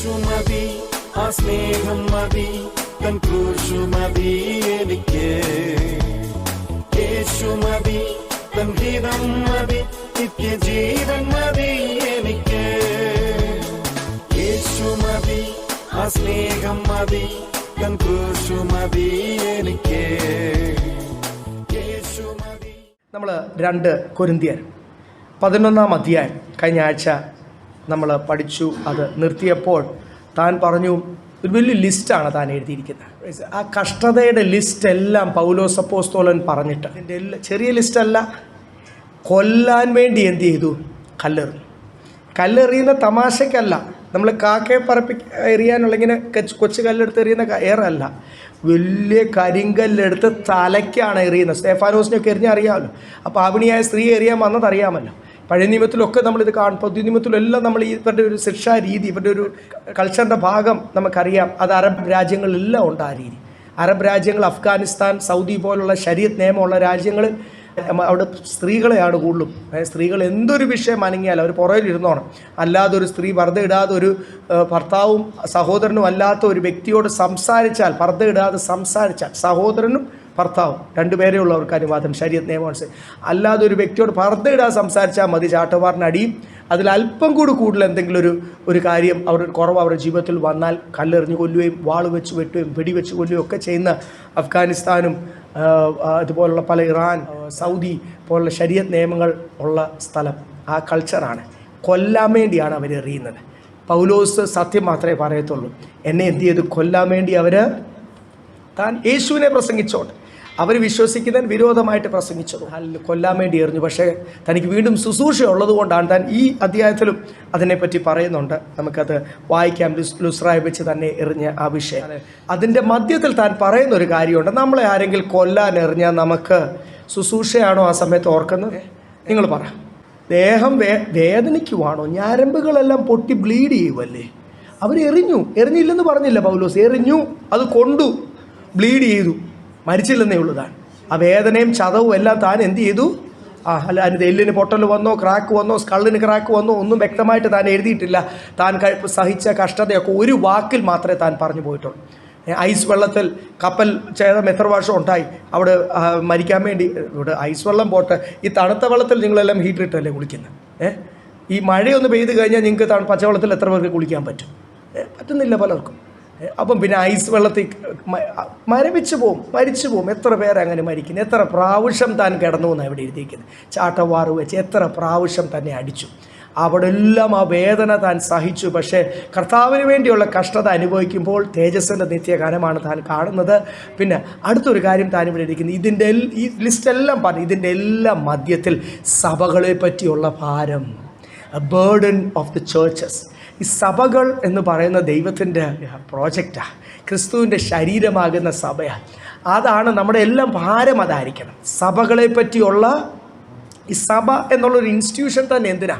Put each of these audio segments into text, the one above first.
യേശു മതി, ആ സ്നേഹം മതി, തൻ ക്രൂശു മതി എനിക്ക്. യേശു മതി, തൻ ഹിതം മതി, നിത്യജീവൻ മതി എനിക്ക്. യേശു മതി, ആ സ്നേഹം മതി, തൻ ക്രൂശു മതി എനിക്ക്. യേശു മതി. നമ്മൾ 2 കൊരിന്ത്യർ 11 അധ്യായം കഴിഞ്ഞ ആഴ്ച നമ്മൾ പഠിച്ചു. അത് നിർത്തിയപ്പോൾ താൻ പറഞ്ഞു, ഒരു വലിയ ലിസ്റ്റാണ് താൻ എഴുതിയിരിക്കുന്നത്. ആ കഷ്ടതയുടെ ലിസ്റ്റ് എല്ലാം പൗലോസ് അപ്പോസ്തലൻ പറഞ്ഞിട്ട്, അതിൻ്റെ ചെറിയ ലിസ്റ്റല്ല, കൊല്ലാൻ വേണ്ടി എന്ത് ചെയ്തു? കല്ലെറിയുന്ന തമാശക്കല്ല, നമ്മൾ കാക്കയെ എറിയാനുള്ള ഇങ്ങനെ കൊച്ചു കല്ലെടുത്ത് എറിയുന്ന ഏറല്ല, വലിയ കരിങ്കല്ലെടുത്ത് തലയ്ക്കാണ് എറിയുന്നത്. സ്തെഫാനോസിനെയൊക്കെ എറിഞ്ഞറിയാമല്ലോ. അപ്പോൾ പാപിണിയായ സ്ത്രീ എറിയാൻ വന്നത് അറിയാമല്ലോ. പഴയ നിയമത്തിലൊക്കെ നമ്മളിത് കാണും, പുതിയ നിയമത്തിലെല്ലാം നമ്മൾ ഇവരുടെ ഒരു ശിക്ഷാ രീതി, ഇവരുടെ ഒരു കൾച്ചറിൻ്റെ ഭാഗം നമുക്കറിയാം. അത് അറബ് രാജ്യങ്ങളിലെല്ലാം ഉണ്ട് ആ രീതി. അറബ് രാജ്യങ്ങൾ, അഫ്ഗാനിസ്ഥാൻ, സൗദി പോലുള്ള ശരീഅത്ത് നിയമമുള്ള രാജ്യങ്ങളിൽ അവിടെ സ്ത്രീകളെയാണ് കൂടുതലും. സ്ത്രീകൾ എന്തൊരു വിഷയം അനങ്ങിയാൽ അവർ പുറകിലിരുന്നോണം. അല്ലാതെ ഒരു സ്ത്രീ പർദ്ദ ഇടാതെ ഒരു ഭർത്താവും സഹോദരനും അല്ലാത്ത ഒരു വ്യക്തിയോട് സംസാരിച്ചാൽ, പർദ്ദ ഇടാതെ സംസാരിച്ചാൽ, സഹോദരനും ഭർത്താവും 2 പേരേ ഉള്ളവർക്ക് അനുവാദം ശരീഅത്ത് നിയമം അനുസരിച്ച്. അല്ലാതെ ഒരു വ്യക്തിയോട് പർദ്ദ ഇടാതെ സംസാരിച്ചാൽ മതി, ചാട്ടവാറിനടിയും. അതിൽ അല്പം കൂടി കൂടുതൽ എന്തെങ്കിലും ഒരു കാര്യം അവരുടെ കുറവ് അവരുടെ ജീവിതത്തിൽ വന്നാൽ കല്ലെറിഞ്ഞ് കൊല്ലുകയും വാൾ വെച്ച് വെട്ടുകയും വെടിവെച്ച് കൊല്ലുകയും ഒക്കെ ചെയ്യുന്ന അഫ്ഗാനിസ്ഥാനും അതുപോലുള്ള പല ഇറാൻ, സൗദി പോലുള്ള ശരീഅത്ത് നിയമങ്ങൾ ഉള്ള സ്ഥലം, ആ കൾച്ചറാണ്. കൊല്ലാൻ വേണ്ടിയാണ് അവരെറിയുന്നത്. പൗലോസ് സത്യം മാത്രമേ പറയത്തുള്ളൂ. എന്നെ എന്ത് ചെയ്തു? കൊല്ലാൻ വേണ്ടി താൻ യേശുവിനെ പ്രസംഗിച്ചോണ്ട് അവർ വിശ്വസിക്കുന്നതിന് വിരോധമായിട്ട് പ്രസംഗിച്ചത് കൊല്ലാൻ വേണ്ടി എറിഞ്ഞു. പക്ഷേ തനിക്ക് വീണ്ടും ശുശ്രൂഷ ഉള്ളത് കൊണ്ടാണ് താൻ ഈ അധ്യായത്തിലും അതിനെപ്പറ്റി പറയുന്നുണ്ട്. നമുക്കത് വായിക്കാം. ലുസ്രായെ വെച്ച് തന്നെ എറിഞ്ഞ ആ വിഷയം, അതിൻ്റെ മധ്യത്തിൽ താൻ പറയുന്ന ഒരു കാര്യമുണ്ട്. നമ്മളെ ആരെങ്കിലും കൊല്ലാൻ എറിഞ്ഞാൽ നമുക്ക് ശുശ്രൂഷയാണോ ആ സമയത്ത് ഓർക്കുന്നത്? നിങ്ങൾ പറ. ദേഹം വേദനിക്കുവാണോ? ഞരമ്പുകളെല്ലാം പൊട്ടി ബ്ലീഡ് ചെയ്യുമല്ലേ? എറിഞ്ഞില്ലെന്ന് പറഞ്ഞില്ല പൗലോസ്, എറിഞ്ഞു, അത് കൊണ്ടു, ബ്ലീഡ് ചെയ്തു, മരിച്ചില്ലെന്നേ ഉള്ളൂ. താൻ ആ വേദനയും ചതവും എല്ലാം താൻ എന്ത് ചെയ്തു? അല്ല, അതിന് എല്ലിന് പൊട്ടൽ വന്നോ, ക്രാക്ക് വന്നോ, സ്കള്ളിന് ക്രാക്ക് വന്നോ ഒന്നും വ്യക്തമായിട്ട് താൻ എഴുതിയിട്ടില്ല. താൻ സഹിച്ച കഷ്ടതയൊക്കെ ഒരു വാക്കിൽ മാത്രമേ താൻ പറഞ്ഞു പോയിട്ടുള്ളൂ. ഐസ് വെള്ളത്തിൽ കപ്പൽ ഛേദം എത്ര വർഷം ഉണ്ടായി അവിടെ മരിക്കാൻ വേണ്ടി. ഇവിടെ ഐസ് വെള്ളം പോട്ടെ, ഈ തണുത്ത വെള്ളത്തിൽ നിങ്ങളെല്ലാം ഹീറ്റർ ഇട്ടല്ലേ കുളിക്കുന്നത്? ഈ മഴയൊന്ന് പെയ്ത് കഴിഞ്ഞാൽ നിങ്ങൾക്ക് പച്ചവെള്ളത്തിൽ എത്ര പേർക്ക് കുളിക്കാൻ പറ്റും? പറ്റുന്നില്ല പലർക്കും. അപ്പം പിന്നെ ഐസ് വെള്ളത്തിൽ മരിച്ചു പോവും. എത്ര പേരങ്ങനെ മരിക്കുന്നു? എത്ര പ്രാവശ്യം താൻ കിടന്നു എന്നാണ് ഇവിടെ എഴുതിയിരിക്കുന്നത്. ചാട്ടവാറ് വെച്ച് എത്ര പ്രാവശ്യം തന്നെ അടിച്ചു. അവിടെ എല്ലാം ആ വേദന താൻ സഹിച്ചു. പക്ഷേ കർത്താവിന് വേണ്ടിയുള്ള കഷ്ടത അനുഭവിക്കുമ്പോൾ തേജസ്സിൻ്റെ നിത്യഗാനമാണ് താൻ കാണുന്നത്. പിന്നെ അടുത്തൊരു കാര്യം താൻ ഇവിടെ ഇരിക്കുന്നത്, ഈ ലിസ്റ്റെല്ലാം പറഞ്ഞു, ഇതിൻ്റെ എല്ലാം മധ്യത്തിൽ സഭകളെ പറ്റിയുള്ള ഭാരം, ബേർഡൻ ഓഫ് ദി ചേർച്ചസ്. ഈ സഭകൾ എന്ന് പറയുന്ന ദൈവത്തിൻ്റെ പ്രോജക്റ്റാണ്, ക്രിസ്തുവിൻ്റെ ശരീരമാകുന്ന സഭയാണ്. അതാണ് നമ്മുടെ എല്ലാം ഭാരം, അതായിരിക്കണം. സഭകളെ പറ്റിയുള്ള ഈ സഭ എന്നുള്ളൊരു ഇൻസ്റ്റിറ്റ്യൂഷൻ തന്നെ എന്തിനാ?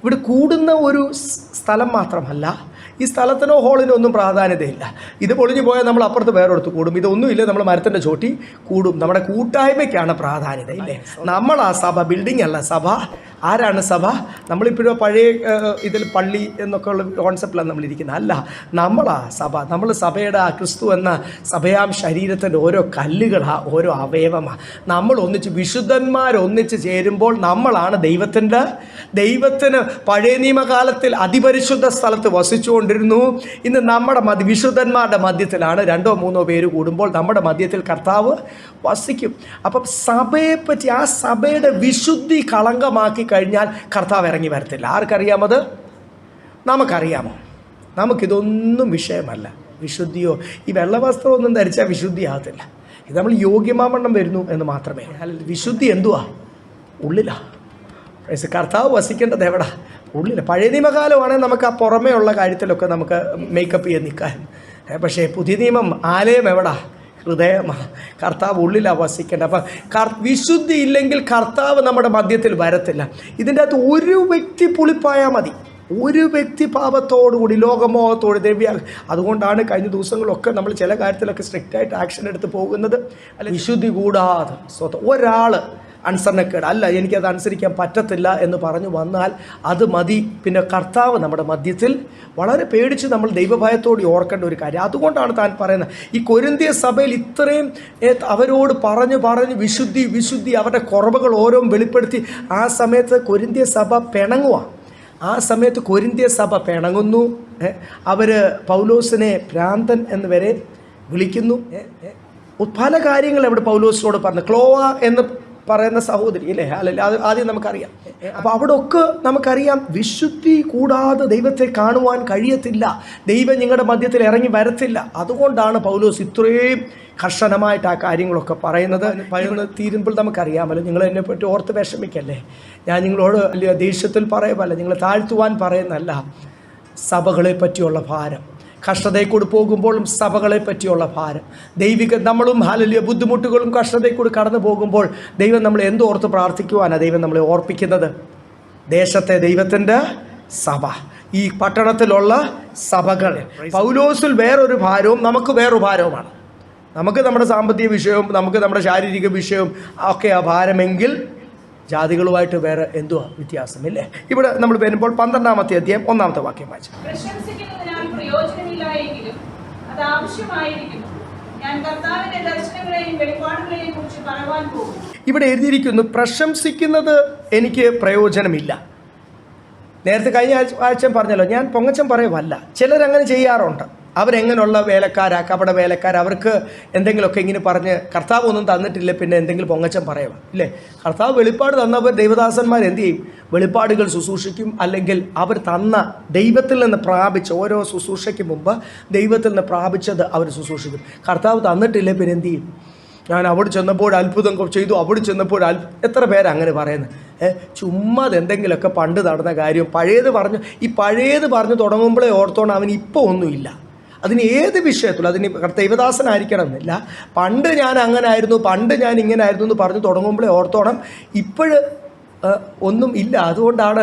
ഇവിടെ കൂടുന്ന ഒരു സ്ഥലം മാത്രമല്ല, ഈ സ്ഥലത്തിനോ ഹോളിനോ ഒന്നും പ്രാധാന്യതയില്ല. ഇത് പൊളിഞ്ഞു പോയാൽ നമ്മൾ അപ്പുറത്ത് വേറെടുത്ത് കൂടും. ഇതൊന്നുമില്ല, നമ്മൾ മരത്തിൻ്റെ ചോട്ടി കൂടും. നമ്മുടെ കൂട്ടായ്മയ്ക്കാണ് പ്രാധാന്യത, ഇല്ലേ? നമ്മളാ സഭ, ബിൽഡിംഗ് അല്ല സഭ. ആരാണ് സഭ? നമ്മളിപ്പോഴും പഴയ ഇതിൽ പള്ളി എന്നൊക്കെ ഉള്ള കോൺസെപ്റ്റിലാണ് നമ്മളിരിക്കുന്നത്. അല്ല, നമ്മളാ സഭ. നമ്മൾ സഭയുടെ ആ ക്രിസ്തു എന്ന സഭയാം ശരീരത്തിൻ്റെ ഓരോ കല്ലുകളാണ്, ഓരോ അവയവമാണ്. നമ്മൾ ഒന്നിച്ച് വിശുദ്ധന്മാരൊന്നിച്ച് ചേരുമ്പോൾ നമ്മളാണ് ദൈവത്തിന് പഴയ നിയമകാലത്തിൽ അതിപരിശുദ്ധ സ്ഥലത്ത് വസിച്ചുകൊണ്ടിരുന്നു. ഇന്ന് നമ്മുടെ വിശുദ്ധന്മാരുടെ മധ്യത്തിലാണ് 2-3 പേര് കൂടുമ്പോൾ നമ്മുടെ മധ്യത്തിൽ കർത്താവ് വസിക്കും. അപ്പം സഭയെപ്പറ്റി, ആ സഭയുടെ വിശുദ്ധി കളങ്കമാക്കി കഴിഞ്ഞാൽ കർത്താവ് ഇറങ്ങി വരത്തില്ല. ആർക്കറിയാമത്? നമുക്കറിയാമോ? നമുക്കിതൊന്നും വിഷയമല്ല. വിശുദ്ധിയോ ഈ വെള്ളവസ്ത്രമൊന്നും ധരിച്ചാൽ വിശുദ്ധിയാകത്തില്ല. ഇത് നമ്മൾ യോഗ്യമാവണ്ണം വരുന്നു എന്ന് മാത്രമേ. വിശുദ്ധി എന്തുവാ? ഉള്ളിലാ. കർത്താവ് വസിക്കേണ്ടത് എവിടാ? ഉള്ളിൽ. പഴയ നിയമകാലമാണെങ്കിൽ നമുക്ക് ആ പുറമേ ഉള്ള കാര്യത്തിലൊക്കെ നമുക്ക് മേക്കപ്പ് ചെയ്ത് നിൽക്കാൻ. പക്ഷേ പുതിയ നിയമം ആലയം എവിടാ? ഹൃദയമാണ്. കർത്താവ് ഉള്ളിലാണ് വസിക്കേണ്ടത്. അപ്പം വിശുദ്ധി ഇല്ലെങ്കിൽ കർത്താവ് നമ്മുടെ മധ്യത്തിൽ വരത്തില്ല. ഇതിൻ്റെ അകത്ത് ഒരു വ്യക്തി പുളിപ്പായാൽ മതി, ഒരു വ്യക്തി പാപത്തോടുകൂടി, ലോകമോഹത്തോട്, അതുകൊണ്ടാണ് കഴിഞ്ഞ ദിവസങ്ങളൊക്കെ നമ്മൾ ചില കാര്യത്തിലൊക്കെ സ്ട്രിക്റ്റായിട്ട് ആക്ഷൻ എടുത്ത് പോകുന്നത്. അല്ല, വിശുദ്ധി കൂടാതെ ഒരാൾ അനുസരണക്കേട് അല്ല, എനിക്കത് അനുസരിക്കാൻ പറ്റത്തില്ല എന്ന് പറഞ്ഞു വന്നാൽ അത് മതി. പിന്നെ കർത്താവ് നമ്മുടെ മധ്യത്തിൽ വളരെ പേടിച്ച് നമ്മൾ ദൈവഭയത്തോട് ഓർക്കേണ്ട ഒരു കാര്യം. അതുകൊണ്ടാണ് താൻ പറയുന്നത്, ഈ കൊരിന്ത്യ സഭയിൽ ഇത്രയും അവരോട് പറഞ്ഞു വിശുദ്ധി അവരുടെ കുറവുകൾ ഓരോന്നും വെളിപ്പെടുത്തി ആ സമയത്ത് കൊരിന്ത്യ സഭ പിണങ്ങുക. ആ സമയത്ത് കൊരിന്ത്യ സഭ പിണങ്ങുന്നു. അവർ പൗലോസിനെ ഭ്രാന്തൻ എന്ന് വരെ വിളിക്കുന്നു. പല കാര്യങ്ങൾ അവിടെ പൗലോസിനോട് പറഞ്ഞു. ക്ലോവ എന്ന് പറയുന്ന സഹോദരി അല്ലേ, അല്ല അത് ആദ്യം നമുക്കറിയാം. അപ്പോൾ അവിടെ ഒക്കെ നമുക്കറിയാം, വിശുദ്ധി കൂടാതെ ദൈവത്തെ കാണുവാൻ കഴിയത്തില്ല, ദൈവം നിങ്ങളുടെ മധ്യത്തിൽ ഇറങ്ങി വരത്തില്ല. അതുകൊണ്ടാണ് പൗലോസ് ഇത്രയും കർശനമായിട്ട് ആ കാര്യങ്ങളൊക്കെ പറയുന്നത്. തീരുമ്പോൾ നമുക്കറിയാമല്ലോ, നിങ്ങൾ എന്നെപ്പറ്റി ഓർത്ത് വിഷമിക്കല്ലേ, ഞാൻ നിങ്ങളോട് വലിയ ദേഷ്യത്തിൽ പറയുമല്ല, നിങ്ങൾ താഴ്ത്തുവാൻ പറയുന്നല്ല. സഭകളെ പറ്റിയുള്ള ഭാരം, കഷ്ടതയെക്കൂടി പോകുമ്പോഴും സഭകളെ പറ്റിയുള്ള ഭാരം, നമ്മളും ഹല്ലേലൂയ ബുദ്ധിമുട്ടുകളും കഷ്ടതയെക്കൂടി കടന്നു പോകുമ്പോൾ ദൈവം നമ്മളെ എന്തോർത്ത് പ്രാർത്ഥിക്കുവാനാണ് ദൈവം നമ്മളെ ഓർപ്പിക്കുന്നത്? ദേശത്തെ ദൈവത്തിൻ്റെ സഭ, ഈ പട്ടണത്തിലുള്ള സഭകൾ. പൗലോസിൽ വേറൊരു ഭാരവും നമുക്ക് വേറൊരു ഭാരവുമാണ്. നമുക്ക് നമ്മുടെ സാമ്പത്തിക വിഷയവും നമുക്ക് നമ്മുടെ ശാരീരിക വിഷയവും ഒക്കെ ആ ഭാരമെങ്കിൽ ജാതികളുമായിട്ട് വേറെ എന്തുവാ വ്യത്യാസമില്ലേ? ഇവിടെ നമ്മൾ വരുമ്പോൾ 12-ാമത്തെ അധ്യായം 1-ാമത്തെ വാക്യം വായിച്ചു. ഇവിടെ എഴുതിയിരിക്കുന്നു, പ്രശംസിക്കുന്നത് എനിക്ക് പ്രയോജനമില്ല. നേരത്തെ കഴിഞ്ഞ ആഴ്ച പറഞ്ഞല്ലോ, ഞാൻ പൊങ്ങച്ചം പറയുമല്ല. ചിലരങ്ങനെ ചെയ്യാറുണ്ട്. അവരെങ്ങനെയുള്ള വേലക്കാരാ, കപട വേലക്കാർ, അവർക്ക് എന്തെങ്കിലുമൊക്കെ ഇങ്ങനെ പറഞ്ഞ് കർത്താവ് ഒന്നും തന്നിട്ടില്ല, പിന്നെ എന്തെങ്കിലും പൊങ്ങച്ചം പറയുക ഇല്ലേ? കർത്താവ് വെളിപ്പാട് തന്നവർ ദൈവദാസന്മാർ എന്ത് ചെയ്യും? വെളിപ്പാടുകൾ ശുശ്രൂഷിക്കും. അല്ലെങ്കിൽ അവർ തന്ന ദൈവത്തിൽ നിന്ന് പ്രാപിച്ച ഓരോ ശുശ്രൂഷയ്ക്ക് മുമ്പ് ദൈവത്തിൽ നിന്ന് പ്രാപിച്ചത് അവർ ശുശ്രൂഷിക്കും. കർത്താവ് തന്നിട്ടില്ല, പിന്നെ എന്ത് ചെയ്യും? ഞാൻ അവിടെ ചെന്നപ്പോൾ അത്ഭുതം ചെയ്തു, അവിടെ ചെന്നപ്പോൾ എത്ര പേര് അങ്ങനെ പറയുന്നത്? ചുമ്മാ എന്തെങ്കിലുമൊക്കെ പണ്ട് നടന്ന കാര്യം പഴയത് പറഞ്ഞു തുടങ്ങുമ്പോഴേ ഓർത്തോണം അവന് ഇപ്പോൾ ഒന്നുമില്ല. അതിന് ഏത് വിഷയത്തിലും, അതിന് ദൈവദാസനായിരിക്കണം എന്നില്ല, പണ്ട് ഞാൻ അങ്ങനെ ആയിരുന്നു, പണ്ട് ഞാൻ ഇങ്ങനെ ആയിരുന്നു എന്ന് പറഞ്ഞു തുടങ്ങുമ്പോഴേ ഓർത്തോണം ഇപ്പോഴ് ഒന്നും ഇല്ല. അതുകൊണ്ടാണ്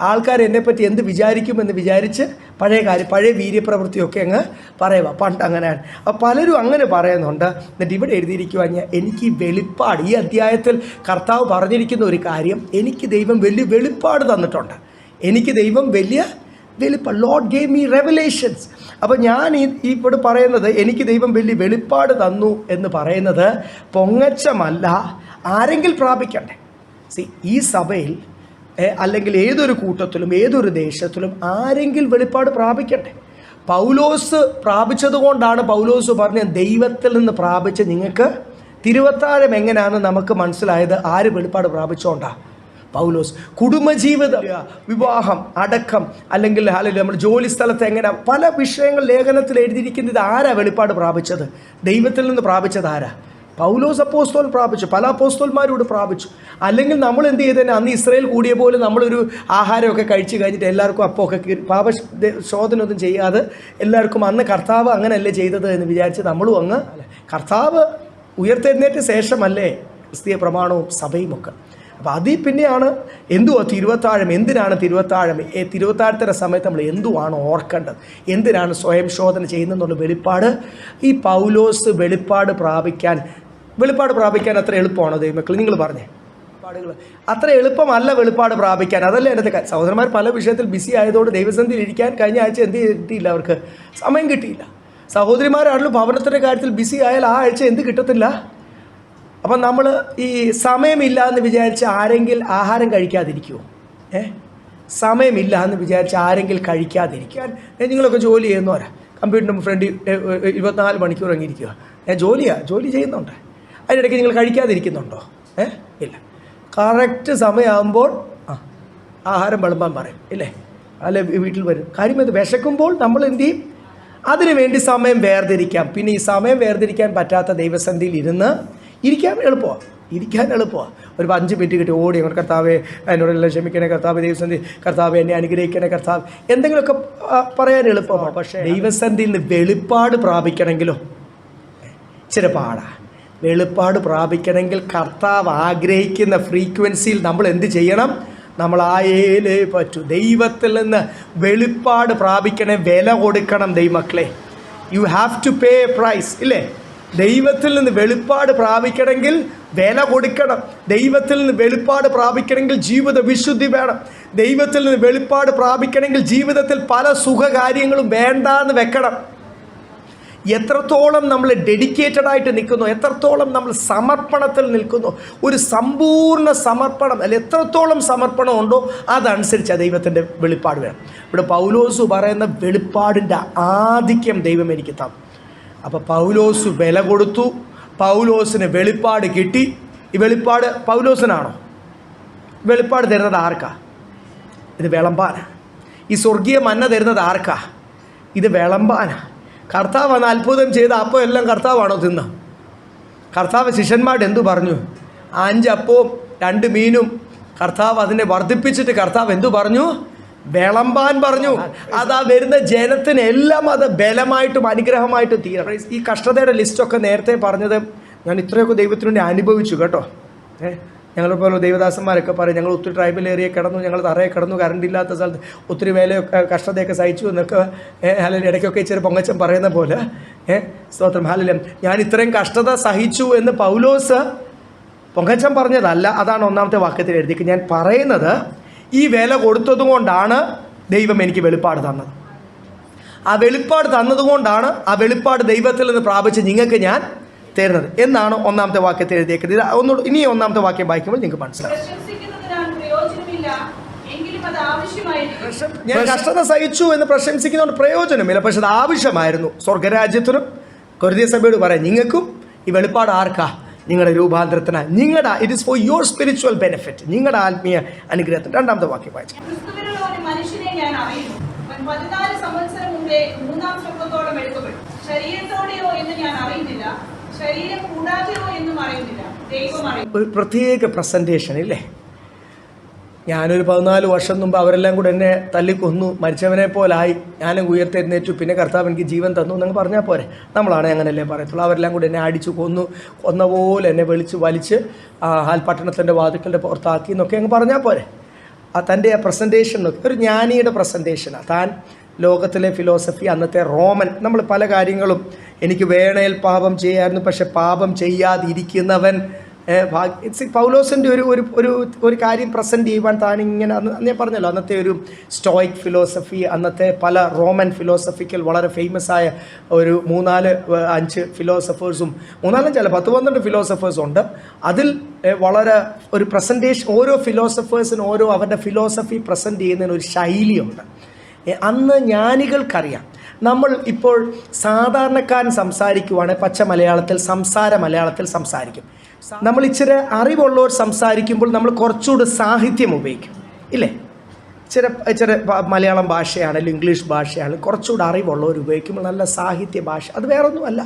ആൾക്കാർ എന്നെപ്പറ്റി എന്ത് വിചാരിക്കുമെന്ന് വിചാരിച്ച് പഴയ വീര്യപ്രവൃത്തിയൊക്കെ അങ്ങ് പറയുക, പണ്ട് അങ്ങനെയാണ്. അപ്പോൾ പലരും അങ്ങനെ പറയുന്നുണ്ട്. എന്നിട്ട് ഇവിടെ എഴുതിയിരിക്കുവാൻ എനിക്ക് വെളിപ്പാട്, ഈ അധ്യായത്തിൽ കർത്താവ് പറഞ്ഞിരിക്കുന്ന ഒരു കാര്യം, എനിക്ക് ദൈവം വലിയ വെളിപ്പാട് തന്നിട്ടുണ്ട്. എനിക്ക് ദൈവം വലിയ വെളിപ്പാട്, ലോർഡ് ഗേവ് മീ റെവലേഷൻസ്. അപ്പോൾ ഞാൻ ഇവിടെ പറയുന്നത്, എനിക്ക് ദൈവം വലിയ വെളിപ്പാട് തന്നു എന്ന് പറയുന്നത് പൊങ്ങച്ചമല്ല, ആരെങ്കിലും പ്രാപിക്കണ്ടേ. ഈ സഭയിൽ അല്ലെങ്കിൽ ഏതൊരു കൂട്ടത്തിലും ഏതൊരു ദേശത്തിലും ആരെങ്കിലും വെളിപ്പാട് പ്രാപിക്കട്ടെ. പൗലോസ് പ്രാപിച്ചതുകൊണ്ടാണ് പൗലോസ് പറഞ്ഞ ദൈവത്തിൽ നിന്ന് പ്രാപിച്ച് നിങ്ങൾക്ക് തിരുവത്താഴം എങ്ങനെയാണെന്ന് നമുക്ക് മനസ്സിലായത്. ആര് വെളിപ്പാട് പ്രാപിച്ചോണ്ടാ? പൗലോസ്. കുടുംബജീവിതം, വിവാഹം, അടക്കം, അല്ലെങ്കിൽ നമ്മൾ ജോലി സ്ഥലത്ത് എങ്ങനെ, പല വിഷയങ്ങൾ ലേഖനത്തിൽ എഴുതിയിരിക്കുന്നത് ആരാ വെളിപ്പാട് പ്രാപിച്ചത്? ദൈവത്തിൽ നിന്ന് പ്രാപിച്ചത് ആരാ? പൗലോസ് അപ്പോസ്തലൻ പ്രാപിച്ചു, പല അപ്പോസ്തലന്മാരോട് പ്രാപിച്ചു. അല്ലെങ്കിൽ നമ്മൾ എന്ത് ചെയ്തേനെ, അന്ന് ഇസ്രായേൽ കൂടിയ പോലെ നമ്മളൊരു ആഹാരമൊക്കെ കഴിച്ച് കഴിഞ്ഞിട്ട് എല്ലാവർക്കും അപ്പമൊക്കെ ശോധനയൊന്നും ചെയ്യാതെ എല്ലാവർക്കും, അന്ന് കർത്താവ് അങ്ങനെയല്ലേ ചെയ്തത് എന്ന് വിചാരിച്ച് നമ്മളും അങ്ങ്, കർത്താവ് ഉയർത്തെഴുന്നേറ്റ ശേഷമല്ലേ ക്രിസ്തീയ പ്രമാണവും സഭയും ഒക്കെ. അപ്പോൾ അതിൽ പിന്നെയാണ് എന്തുവാ തിരുവത്താഴം, എന്തിനാണ് തിരുവത്താഴം, തിരുവത്താഴത്തിൻ്റെ സമയത്ത് നമ്മൾ എന്തുവാണ് ഓർക്കേണ്ടത്, എന്തിനാണ് സ്വയം ശോധന ചെയ്യുന്നതെന്നുള്ള വെളിപ്പാട് ഈ പൗലോസ് വെളിപ്പാട് പ്രാപിക്കാൻ അത്ര എളുപ്പമാണോ ദൈവമക്കൾ? നിങ്ങൾ പറഞ്ഞേ, വെളിപ്പാടുകൾ അത്ര എളുപ്പമല്ല വെളിപ്പാട് പ്രാപിക്കാൻ. അതല്ലേ എൻ്റെ സഹോദരന്മാർ പല വിഷയത്തിൽ ബിസി ആയതുകൊണ്ട് ദൈവസന്നിധിയിൽ ഇരിക്കാൻ കഴിഞ്ഞ ആഴ്ച എന്ത് കിട്ടിയില്ല, അവർക്ക് സമയം കിട്ടിയില്ല. സഹോദരിമാരാണല്ലോ ഭവനത്തിൻ്റെ കാര്യത്തിൽ ബിസി ആയാൽ ആ ആഴ്ച എന്ത് കിട്ടത്തില്ല. അപ്പം നമ്മൾ ഈ സമയമില്ല എന്ന് വിചാരിച്ച് ആരെങ്കിലും ആഹാരം കഴിക്കാതിരിക്കുമോ? സമയമില്ല എന്ന് വിചാരിച്ച് ആരെങ്കിലും കഴിക്കാതിരിക്കാൻ. നിങ്ങളൊക്കെ ജോലി ചെയ്യുന്നവരാ, കമ്പ്യൂട്ടറിൻ്റെ ഫ്രണ്ടിൽ 24 മണിക്കൂർ അങ്ങിരിക്കുക. ജോലി ചെയ്യുന്നുണ്ട്, അതിനിടയ്ക്ക് നിങ്ങൾ കഴിക്കാതിരിക്കുന്നുണ്ടോ? ഇല്ല. കറക്റ്റ് സമയമാകുമ്പോൾ ആഹാരം വിളമ്പാൻ പറയും ഇല്ലേ, അല്ലെ വീട്ടിൽ വരും. കാര്യം ഇത് വിശക്കുമ്പോൾ നമ്മൾ എന്ത് ചെയ്യും? അതിനു വേണ്ടി സമയം വേർതിരിക്കാം. പിന്നെ ഈ സമയം വേർതിരിക്കാൻ പറ്റാത്ത ദൈവസന്നിധിയിൽ ഇരിക്കാൻ എളുപ്പമാണ്. ഒരു 5 മിനിറ്റ് കിട്ടി ഓടി അങ്ങനെ, കർത്താവെ എന്നോടെല്ലാം ക്ഷമിക്കണേ, കർത്താവ് ദൈവസന്ധി, കർത്താവ് എന്നെ അനുഗ്രഹിക്കണേ, കർത്താവ് എന്തെങ്കിലുമൊക്കെ പറയാൻ എളുപ്പമാണ്. പക്ഷേ ദൈവസന്ധിയിൽ നിന്ന് വെളിപ്പാട് പ്രാപിക്കണമെങ്കിലോ ഇച്ചിരി പാടാണ്. വെളിപ്പാട് പ്രാപിക്കണമെങ്കിൽ കർത്താവ് ആഗ്രഹിക്കുന്ന ഫ്രീക്വൻസിയിൽ നമ്മൾ എന്ത് ചെയ്യണം? നമ്മൾ ആയേലേ പറ്റൂ. ദൈവത്തിൽ നിന്ന് വെളിപ്പാട് പ്രാപിക്കണേ, വില കൊടുക്കണം ദൈവമക്കളെ. You have to pay a price ഇല്ലേ? ദൈവത്തിൽ നിന്ന് വെളിപ്പാട് പ്രാപിക്കണമെങ്കിൽ വില കൊടുക്കണം. ദൈവത്തിൽ നിന്ന് വെളിപ്പാട് പ്രാപിക്കണമെങ്കിൽ ജീവിത വിശുദ്ധി വേണം. ദൈവത്തിൽ നിന്ന് വെളിപ്പാട് പ്രാപിക്കണമെങ്കിൽ ജീവിതത്തിൽ പല സുഖകാര്യങ്ങളും വേണ്ടാന്ന് വെക്കണം. എത്രത്തോളം നമ്മൾ ഡെഡിക്കേറ്റഡായിട്ട് നിൽക്കുന്നു, എത്രത്തോളം നമ്മൾ സമർപ്പണത്തിൽ നിൽക്കുന്നു, ഒരു സമ്പൂർണ്ണ സമർപ്പണം അല്ല, എത്രത്തോളം സമർപ്പണം ഉണ്ടോ അതനുസരിച്ച് ദൈവത്തിൻ്റെ വെളിപ്പാട് വേണം. ഇവിടെ പൗലോസ് പറയുന്ന വെളിപ്പാടിൻ്റെ ആധിക്യം ദൈവം എനിക്ക് തന്നു. അപ്പോൾ പൗലോസ് വില കൊടുത്തു, പൗലോസിന് വെളിപ്പാട് കിട്ടി. ഈ വെളിപ്പാട് പൗലോസിനാണോ? വെളിപ്പാട് തരുന്നത് ആർക്കാ? ഇത് വിളമ്പാനാ. ഈ സ്വർഗീയ മന്ന തരുന്നത് ആർക്കാ? ഇത് വിളമ്പാനാ. കർത്താവ് അന്ന് അത്ഭുതം ചെയ്ത അപ്പോൾ എല്ലാം കർത്താവാണോ തിന്ന? കർത്താവ് ശിഷ്യന്മാരോട് എന്തു പറഞ്ഞു? 5 അപ്പവും 2 മീനും കർത്താവ് അതിനെ വർദ്ധിപ്പിച്ചിട്ട് കർത്താവ് എന്തു പറഞ്ഞു? വിളമ്പാൻ പറഞ്ഞു. അതാ വരുന്ന ജനത്തിന് എല്ലാം അത് ബലമായിട്ടും അനുഗ്രഹമായിട്ടും തീരണം. ഈ കഷ്ടതയുടെ ലിസ്റ്റൊക്കെ നേരത്തെ പറഞ്ഞത് ഞാൻ ഇത്രയൊക്കെ ദൈവത്തിന് വേണ്ടി അനുഭവിച്ചു കേട്ടോ. ഞങ്ങളിപ്പോൾ ദൈവദാസന്മാരൊക്കെ പറയും, ഞങ്ങൾ ഒത്തിരി ട്രൈബൽ ഏരിയ കിടന്നു, ഞങ്ങൾ തറയെ കിടന്നു, കറണ്ട് ഇല്ലാത്ത സ്ഥലത്ത് ഒത്തിരി വേലയൊക്കെ കഷ്ടതയൊക്കെ സഹിച്ചു എന്നൊക്കെ അല്ലെങ്കിൽ ഇടയ്ക്കൊക്കെ ഇച്ചിരി പൊങ്ങച്ചം പറയുന്ന പോലെ സ്തോത്രം ഹാലലും. ഞാൻ ഇത്രയും കഷ്ടത സഹിച്ചു എന്ന് പൗലോസ് പൊങ്ങച്ചം പറഞ്ഞതല്ല. അതാണ് 1-ാമത്തെ വാക്യത്തിൽ എഴുതിക്ക്. ഞാൻ പറയുന്നത് ഈ വില കൊടുത്തതുകൊണ്ടാണ് ദൈവം എനിക്ക് വെളിപ്പാട് തന്നത്. ആ വെളിപ്പാട് തന്നതുകൊണ്ടാണ് ആ വെളിപ്പാട് ദൈവത്തിൽ നിന്ന് പ്രാപിച്ച് നിങ്ങൾക്ക് ഞാൻ തരുന്നത് എന്നാണ് 1-ാമത്തെ വാക്യത്തിൽ എഴുതിയേക്കുന്നത്. ഇത് ഒന്നുകൂടി ഇനി 1-ാമത്തെ വാക്യം വായിക്കുമ്പോൾ നിങ്ങൾക്ക് മനസ്സിലാവും. ഞാൻ കഷ്ടത സഹിച്ചു എന്ന് പ്രശംസിക്കുന്നതുകൊണ്ട് പ്രയോജനമില്ല, പക്ഷെ അത് ആവശ്യമായിരുന്നു സ്വർഗരാജ്യത്തിനും. കൊരിന്ത്യർ സഭയോട് പറയാം, നിങ്ങൾക്കും ഈ വെളിപ്പാട് ആർക്കാ? നിങ്ങളുടെ രൂപാന്തരത്തിന്, നിങ്ങളുടെ it is for your spiritual benefit, നിങ്ങളുടെ ആത്മീയ അനുഗ്രഹത്തിന്. 2-ാമത്തെ വാക്യം വായിച്ചു. ഒരു പ്രത്യേക പ്രസന്റേഷൻ ഇല്ലേ? ഞാനൊരു 14 വർഷം മുമ്പ് അവരെല്ലാം കൂടെ എന്നെ തല്ലിക്കൊന്നു, മരിച്ചവനെ പോലായി, ഞാനും ഉയർത്തെഴുന്നേറ്റു, പിന്നെ കർത്താവ് എനിക്ക് ജീവൻ തന്നു എന്നങ്ങ് പറഞ്ഞാൽ പോരെ? നമ്മളാണ് അങ്ങനെയല്ലേ പറയത്തുള്ളൂ. അവരെല്ലാം കൂടെ എന്നെ അടിച്ചു കൊന്ന പോലെ എന്നെ വലിച്ച് പട്ടണത്തിൻ്റെ വാതിക്കലിൻ്റെ പുറത്താക്കി എന്നൊക്കെ അങ്ങ് പറഞ്ഞാൽ പോരെ? തൻ്റെ പ്രസൻറ്റേഷൻ നോക്കി ഒരു ജ്ഞാനിയുടെ പ്രസൻറ്റേഷനാണ്. താൻ ലോകത്തിലെ ഫിലോസഫി, അന്നത്തെ റോമൻ, നമ്മൾ പല കാര്യങ്ങളും എനിക്ക് വേണേൽ പാപം ചെയ്യായിരുന്നു, പക്ഷെ പാപം ചെയ്യാതിരിക്കുന്നവൻ പൗലോസിൻ്റെ ഒരു കാര്യം പ്രസൻറ്റ് ചെയ്യുവാൻ താനിങ്ങനെ ഞാൻ പറഞ്ഞല്ലോ, അന്നത്തെ ഒരു സ്റ്റോയിക് ഫിലോസഫി, അന്നത്തെ പല റോമൻ ഫിലോസഫിക്കൽ വളരെ ഫേമസ് ആയ ഒരു 3-4-5 ഫിലോസഫേഴ്സും 3-4 അല്ല 10-12 ഫിലോസഫേഴ്സും ഉണ്ട്. അതിൽ വളരെ ഒരു പ്രസൻറ്റേഷൻ, ഓരോ ഫിലോസഫേഴ്സിനും ഓരോ അവരുടെ ഫിലോസഫി പ്രസൻറ്റ് ചെയ്യുന്നതിന് ഒരു ശൈലിയുണ്ട്. അന്ന് ജ്ഞാനികൾക്കറിയാം. നമ്മൾ ഇപ്പോൾ സാധാരണക്കാരൻ സംസാരിക്കുവാണെങ്കിൽ പച്ച മലയാളത്തിൽ, മലയാളത്തിൽ സംസാരിക്കും. നമ്മൾ ഇച്ചിരി അറിവുള്ളവർ സംസാരിക്കുമ്പോൾ നമ്മൾ കുറച്ചുകൂടി സാഹിത്യം ഉപയോഗിക്കും ഇല്ലേ? ഇച്ചിരി മലയാളം ഭാഷയാണെങ്കിലും ഇംഗ്ലീഷ് ഭാഷയാണെങ്കിലും കുറച്ചുകൂടി അറിവുള്ളവർ ഉപയോഗിക്കുമ്പോൾ നല്ല സാഹിത്യ ഭാഷ. അത് വേറൊന്നുമല്ല,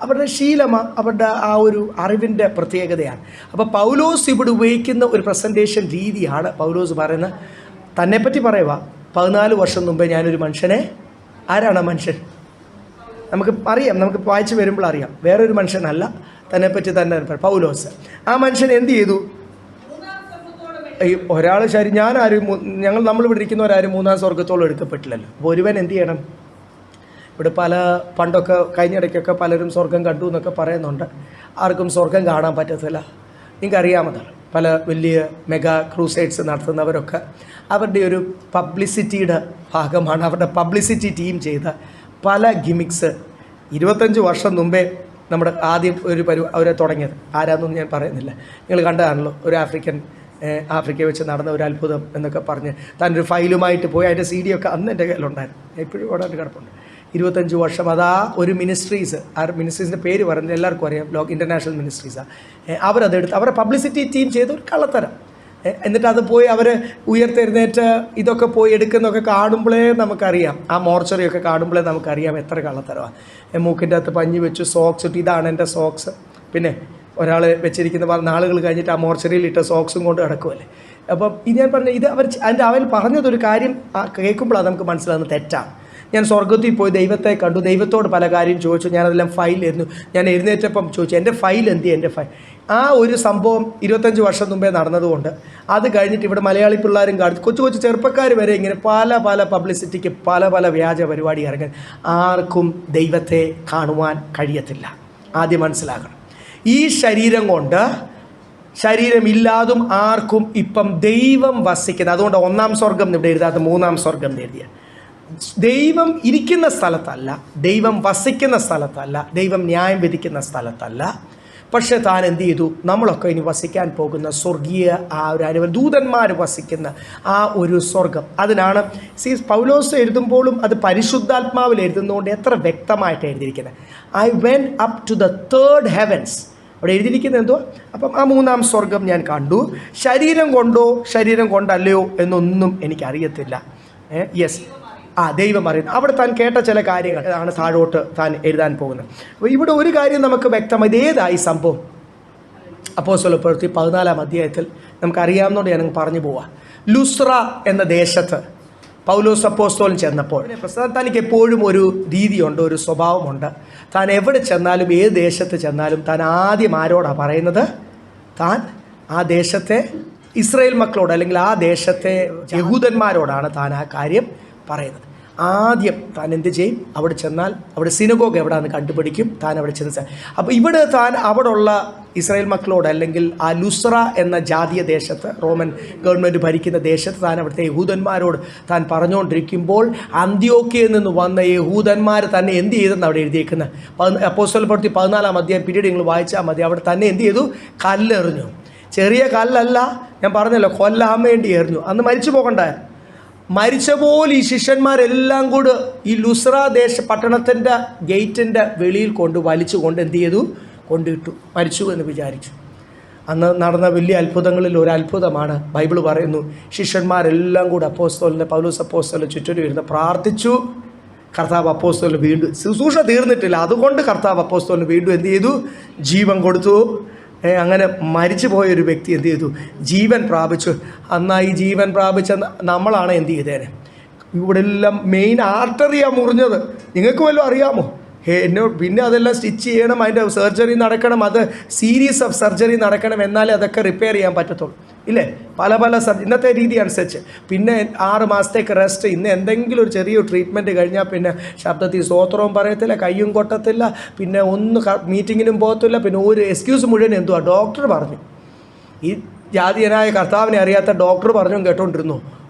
അവരുടെ ശീലമാണ്, അവരുടെ ആ ഒരു അറിവിൻ്റെ പ്രത്യേകതയാണ്. അപ്പോൾ പൗലോസ് ഇവിടെ ഉപയോഗിക്കുന്ന ഒരു പ്രസൻറ്റേഷൻ രീതിയാണ്. പൗലോസ് പറയുന്നത്, തന്നെപ്പറ്റി പറയുക, 14 വർഷം മുമ്പേ ഞാനൊരു മനുഷ്യനെ, ആരാണ് ആ മനുഷ്യൻ? നമുക്ക് അറിയാം, നമുക്ക് വായിച്ച് വരുമ്പോൾ അറിയാം, വേറൊരു മനുഷ്യനല്ല, തന്നെപ്പറ്റി തന്നെ പൗലോസ്. ആ മനുഷ്യൻ എന്ത് ചെയ്തു? ഒരാൾ ശരി, നമ്മളിവിടെ ഇരിക്കുന്നവരാരും 3-ാം സ്വർഗത്തോളം എടുക്കപ്പെട്ടില്ലല്ലോ. അപ്പോൾ ഒരുവൻ എന്ത് ചെയ്യണം? ഇവിടെ പണ്ടൊക്കെ കഴിഞ്ഞിടയ്ക്കൊക്കെ പലരും സ്വർഗം കണ്ടു എന്നൊക്കെ പറയുന്നുണ്ട്. ആർക്കും സ്വർഗം കാണാൻ പറ്റത്തില്ല. നിങ്ങൾക്കറിയാമതാണ്, പല വലിയ മെഗാ ക്രൂസൈഡ്സ് നടത്തുന്നവരൊക്കെ അവരുടെ ഒരു പബ്ലിസിറ്റിയുടെ ഭാഗമാണ്, അവരുടെ പബ്ലിസിറ്റി ടീം ചെയ്ത പല ഗിമിക്സ് 25 വർഷം മുമ്പേ നമ്മുടെ ആദ്യം അവരെ തുടങ്ങിയത്. ആരാന്നൊന്നും ഞാൻ പറയുന്നില്ല, നിങ്ങൾ കണ്ടതാണല്ലോ. ഒരു ആഫ്രിക്ക വെച്ച് നടന്ന ഒരു അത്ഭുതം എന്നൊക്കെ പറഞ്ഞ് താനൊരു ഫയലുമായിട്ട് പോയി, അതിൻ്റെ CD ഒക്കെ അന്ന് എൻ്റെ കയ്യിലുണ്ടായിരുന്നു, എപ്പോഴും ഓടാൻ കിടപ്പുണ്ട്. 25 വർഷം അതാ ഒരു മിനിസ്ട്രീസ്, ആ മിനിസ്ട്രീസിൻ്റെ പേര് പറയുന്നത് എല്ലാവർക്കും അറിയാം, ഇൻ്റർനാഷണൽ മിനിസ്ട്രീസാണ്. അവരതെടുത്ത് അവരുടെ പബ്ലിസിറ്റി ടീം ചെയ്ത ഒരു കള്ളത്തരം. എന്നിട്ട് അത് പോയി അവർ ഉയർത്തെഴുന്നേറ്റ് ഇതൊക്കെ പോയി എടുക്കുന്നതൊക്കെ കാണുമ്പോഴേ നമുക്കറിയാം, ആ മോർച്ചറിയൊക്കെ കാണുമ്പോഴേ നമുക്കറിയാം എത്ര കള്ളത്തരമാണ്. മൂക്കിൻ്റെ അകത്ത് പഞ്ഞി വെച്ചു, സോക്സ് ഇട്ട്, ഇതാണ് എൻ്റെ സോക്സ്. പിന്നെ ഒരാൾ വെച്ചിരിക്കുന്ന നാളുകൾ കഴിഞ്ഞിട്ട് ആ മോർച്ചറിയിൽ ഇട്ട സോക്സും കൊണ്ട് കിടക്കുമല്ലേ. അപ്പം ഇത് ഞാൻ പറഞ്ഞ ഇത് അവൻ പറഞ്ഞതൊരു കാര്യം കേൾക്കുമ്പോഴാണ് നമുക്ക് മനസ്സിലാകുന്നത് തെറ്റാണ്. ഞാൻ സ്വർഗത്തിൽ പോയി ദൈവത്തെ കണ്ടു, ദൈവത്തോട് പല കാര്യം ചോദിച്ചു, ഞാനതെല്ലാം ഫയലായിരുന്നു. ഞാൻ എഴുന്നേറ്റപ്പം ചോദിച്ചു, എൻ്റെ ഫയൽ എന്ത് ചെയ്യും? എൻ്റെ ഫയൽ. ആ ഒരു സംഭവം 25 വർഷം മുമ്പേ നടന്നതുകൊണ്ട് അത് കഴിഞ്ഞിട്ട് ഇവിടെ മലയാളി പിള്ളേരും കൊച്ചു ചെറുപ്പക്കാർ വരെ ഇങ്ങനെ പല പബ്ലിസിറ്റിക്ക് പല വ്യാജ പരിപാടി ഇറങ്ങാൻ ആർക്കും ദൈവത്തെ കാണുവാൻ കഴിയത്തില്ല. ആദ്യം മനസ്സിലാക്കണം. ഈ ശരീരം കൊണ്ട് ശരീരമില്ലാതും ആർക്കും ഇപ്പം ദൈവം വസിക്കുന്നത്. അതുകൊണ്ട് 1-ാം സ്വർഗം ഇവിടെ എഴുതാത്ത 3-ാം സ്വർഗം എഴുതിയ. ദൈവം ഇരിക്കുന്ന സ്ഥലത്തല്ല, ദൈവം വസിക്കുന്ന സ്ഥലത്തല്ല, ദൈവം ന്യായം വിധിക്കുന്ന സ്ഥലത്തല്ല. പക്ഷെ താൻ എന്ത് ചെയ്തു? നമ്മളൊക്കെ ഇനി വസിക്കാൻ പോകുന്ന സ്വർഗീയ ആ ഒരു അനുഭവം, ദൂതന്മാർ വസിക്കുന്ന ആ ഒരു സ്വർഗം. അതിനാണ് പൗലോസ് എഴുതുമ്പോഴും അത് പരിശുദ്ധാത്മാവിൽ എഴുതുന്നതുകൊണ്ട് എത്ര വ്യക്തമായിട്ട് എഴുതിയിരിക്കുന്നത്. I went up to the 3rd heavens. അവിടെ എഴുതിയിരിക്കുന്നത് എന്തോ? അപ്പം ആ 3-ാം സ്വർഗം ഞാൻ കണ്ടു. ശരീരം കൊണ്ടോ ശരീരം കൊണ്ടല്ലയോ എന്നൊന്നും എനിക്കറിയത്തില്ല. യെസ്, ദൈവം അറിയുന്നു. അവിടെ താൻ കേട്ട ചില കാര്യങ്ങൾ ആണ് താഴോട്ട് താൻ എഴുതാൻ പോകുന്നത്. അപ്പോൾ ഇവിടെ ഒരു കാര്യം നമുക്ക് വ്യക്തമായി. ഇതേതായി സംഭവം? അപ്പോസ്തലപ്രവൃത്തി 14-ാം അധ്യായത്തിൽ നമുക്കറിയാവുന്നതുകൊണ്ട് ഞാൻ പറഞ്ഞു പോവാം. ലുസ്ര എന്ന ദേശത്ത് പൗലോസ് അപ്പോസ്തലൻ ചെന്നപ്പോൾ തനിക്ക് എപ്പോഴും ഒരു രീതിയുണ്ട്, ഒരു സ്വഭാവമുണ്ട്. താൻ എവിടെ ചെന്നാലും, ഏത് ദേശത്ത് ചെന്നാലും താൻ ആദ്യം ആരോടാണ് പറയുന്നത്? താൻ ആ ദേശത്തെ ഇസ്രായേൽ മക്കളോട്, അല്ലെങ്കിൽ ആ ദേശത്തെ യഹൂദന്മാരോടാണ് താൻ ആ കാര്യം പറയുന്നത്. ആദ്യം താൻ എന്ത് ചെയ്യും? അവിടെ ചെന്നാൽ അവിടെ സിനഗോഗ് എവിടെയാണെന്ന് കണ്ടുപിടിക്കും. താൻ അവിടെ ചെന്ന് അപ്പോൾ ഇവിടെ താൻ അവിടെയുള്ള ഇസ്രായേൽ മക്കളോട്, അല്ലെങ്കിൽ ആ ലുസ്ര എന്ന ജാതീയ ദേശത്ത്, റോമൻ ഗവൺമെൻറ് ഭരിക്കുന്ന ദേശത്ത് താൻ അവിടുത്തെ യഹൂദന്മാരോട് താൻ പറഞ്ഞുകൊണ്ടിരിക്കുമ്പോൾ അന്ത്യോക്യയിൽ നിന്ന് വന്ന യഹൂദന്മാർ തന്നെ എന്ത് ചെയ്തെന്ന് അവിടെ എഴുതിയേക്കുന്നത്. അപ്പോസ്തലപ്രവൃത്തി 14-ാം അധ്യായം പിന്നീട് നിങ്ങൾ വായിച്ചാൽ മതി. അവിടെ തന്നെ എന്ത് ചെയ്തു? കല്ലെറിഞ്ഞു. ചെറിയ കല്ലല്ല, ഞാൻ പറഞ്ഞല്ലോ, കൊല്ലാൻ വേണ്ടി എറിഞ്ഞു. അന്ന് മരിച്ചു പോകണ്ടായിരുന്നു. മരിച്ച പോലെ ഈ ശിഷ്യന്മാരെല്ലാം കൂടെ ഈ ലുസ്ര പട്ടണത്തിൻ്റെ ഗേറ്റിൻ്റെ വെളിയിൽ വലിച്ചുകൊണ്ട് എന്ത് ചെയ്തു? കൊണ്ടിട്ടു. മരിച്ചു എന്ന് വിചാരിച്ചു. അന്ന് നടന്ന വലിയ അത്ഭുതങ്ങളിൽ ഒരു അത്ഭുതമാണ്. ബൈബിൾ പറയുന്നു, ശിഷ്യന്മാരെല്ലാം കൂടെ പൗലോസ് അപ്പോസ്തലനെ ചുറ്റും ഇരുന്ന് പ്രാർത്ഥിച്ചു. കർത്താവ് അപ്പോസ്തലന് വീണ്ടും, ശുശ്രൂഷ തീർന്നിട്ടില്ല, അതുകൊണ്ട് കർത്താവ് അപ്പോസ്തലന് വീണ്ടും എന്ത് ചെയ്തു? ജീവൻ കൊടുത്തു. അങ്ങനെ മരിച്ചു പോയൊരു വ്യക്തി എന്ത് ചെയ്തു? ജീവൻ പ്രാപിച്ചു. എന്നാൽ ഈ ജീവൻ പ്രാപിച്ച നമ്മളാണ് എന്ത് ചെയ്തേനെ? ഇവിടെ എല്ലാം മെയിൻ ആർട്ടറിയാണ് മുറിഞ്ഞത്. നിങ്ങൾക്ക് വല്ലതും അറിയാമോ? പിന്നെ അതെല്ലാം സ്റ്റിച്ച് ചെയ്യണം, അതിൻ്റെ സർജറി നടക്കണം, അത് സീരീസ് ഓഫ് സർജറി നടക്കണം, എന്നാലേ അതൊക്കെ റിപ്പയർ ചെയ്യാൻ പറ്റത്തുള്ളൂ. ഇല്ലേ? പല ഇന്നത്തെ രീതി അനുസരിച്ച്. പിന്നെ 6 മാസത്തേക്ക് റെസ്റ്റ്. ഇന്ന് എന്തെങ്കിലും ഒരു ചെറിയൊരു ട്രീറ്റ്മെൻറ്റ് കഴിഞ്ഞാൽ പിന്നെ ശബ്ദത്തിൽ സ്തോത്രവും പറയത്തില്ല, കയ്യും കൊട്ടത്തില്ല, പിന്നെ ഒന്ന് മീറ്റിങ്ങിനും പോകത്തില്ല, പിന്നെ ഒരു എക്സ്ക്യൂസ് മുഴുവൻ എന്തുവാ? ഡോക്ടർ പറഞ്ഞു. ഈ ജാതീയനായ കർത്താവിനെ അറിയാത്ത ഡോക്ടർ പറഞ്ഞു കേട്ടോണ്ടിരുന്നു.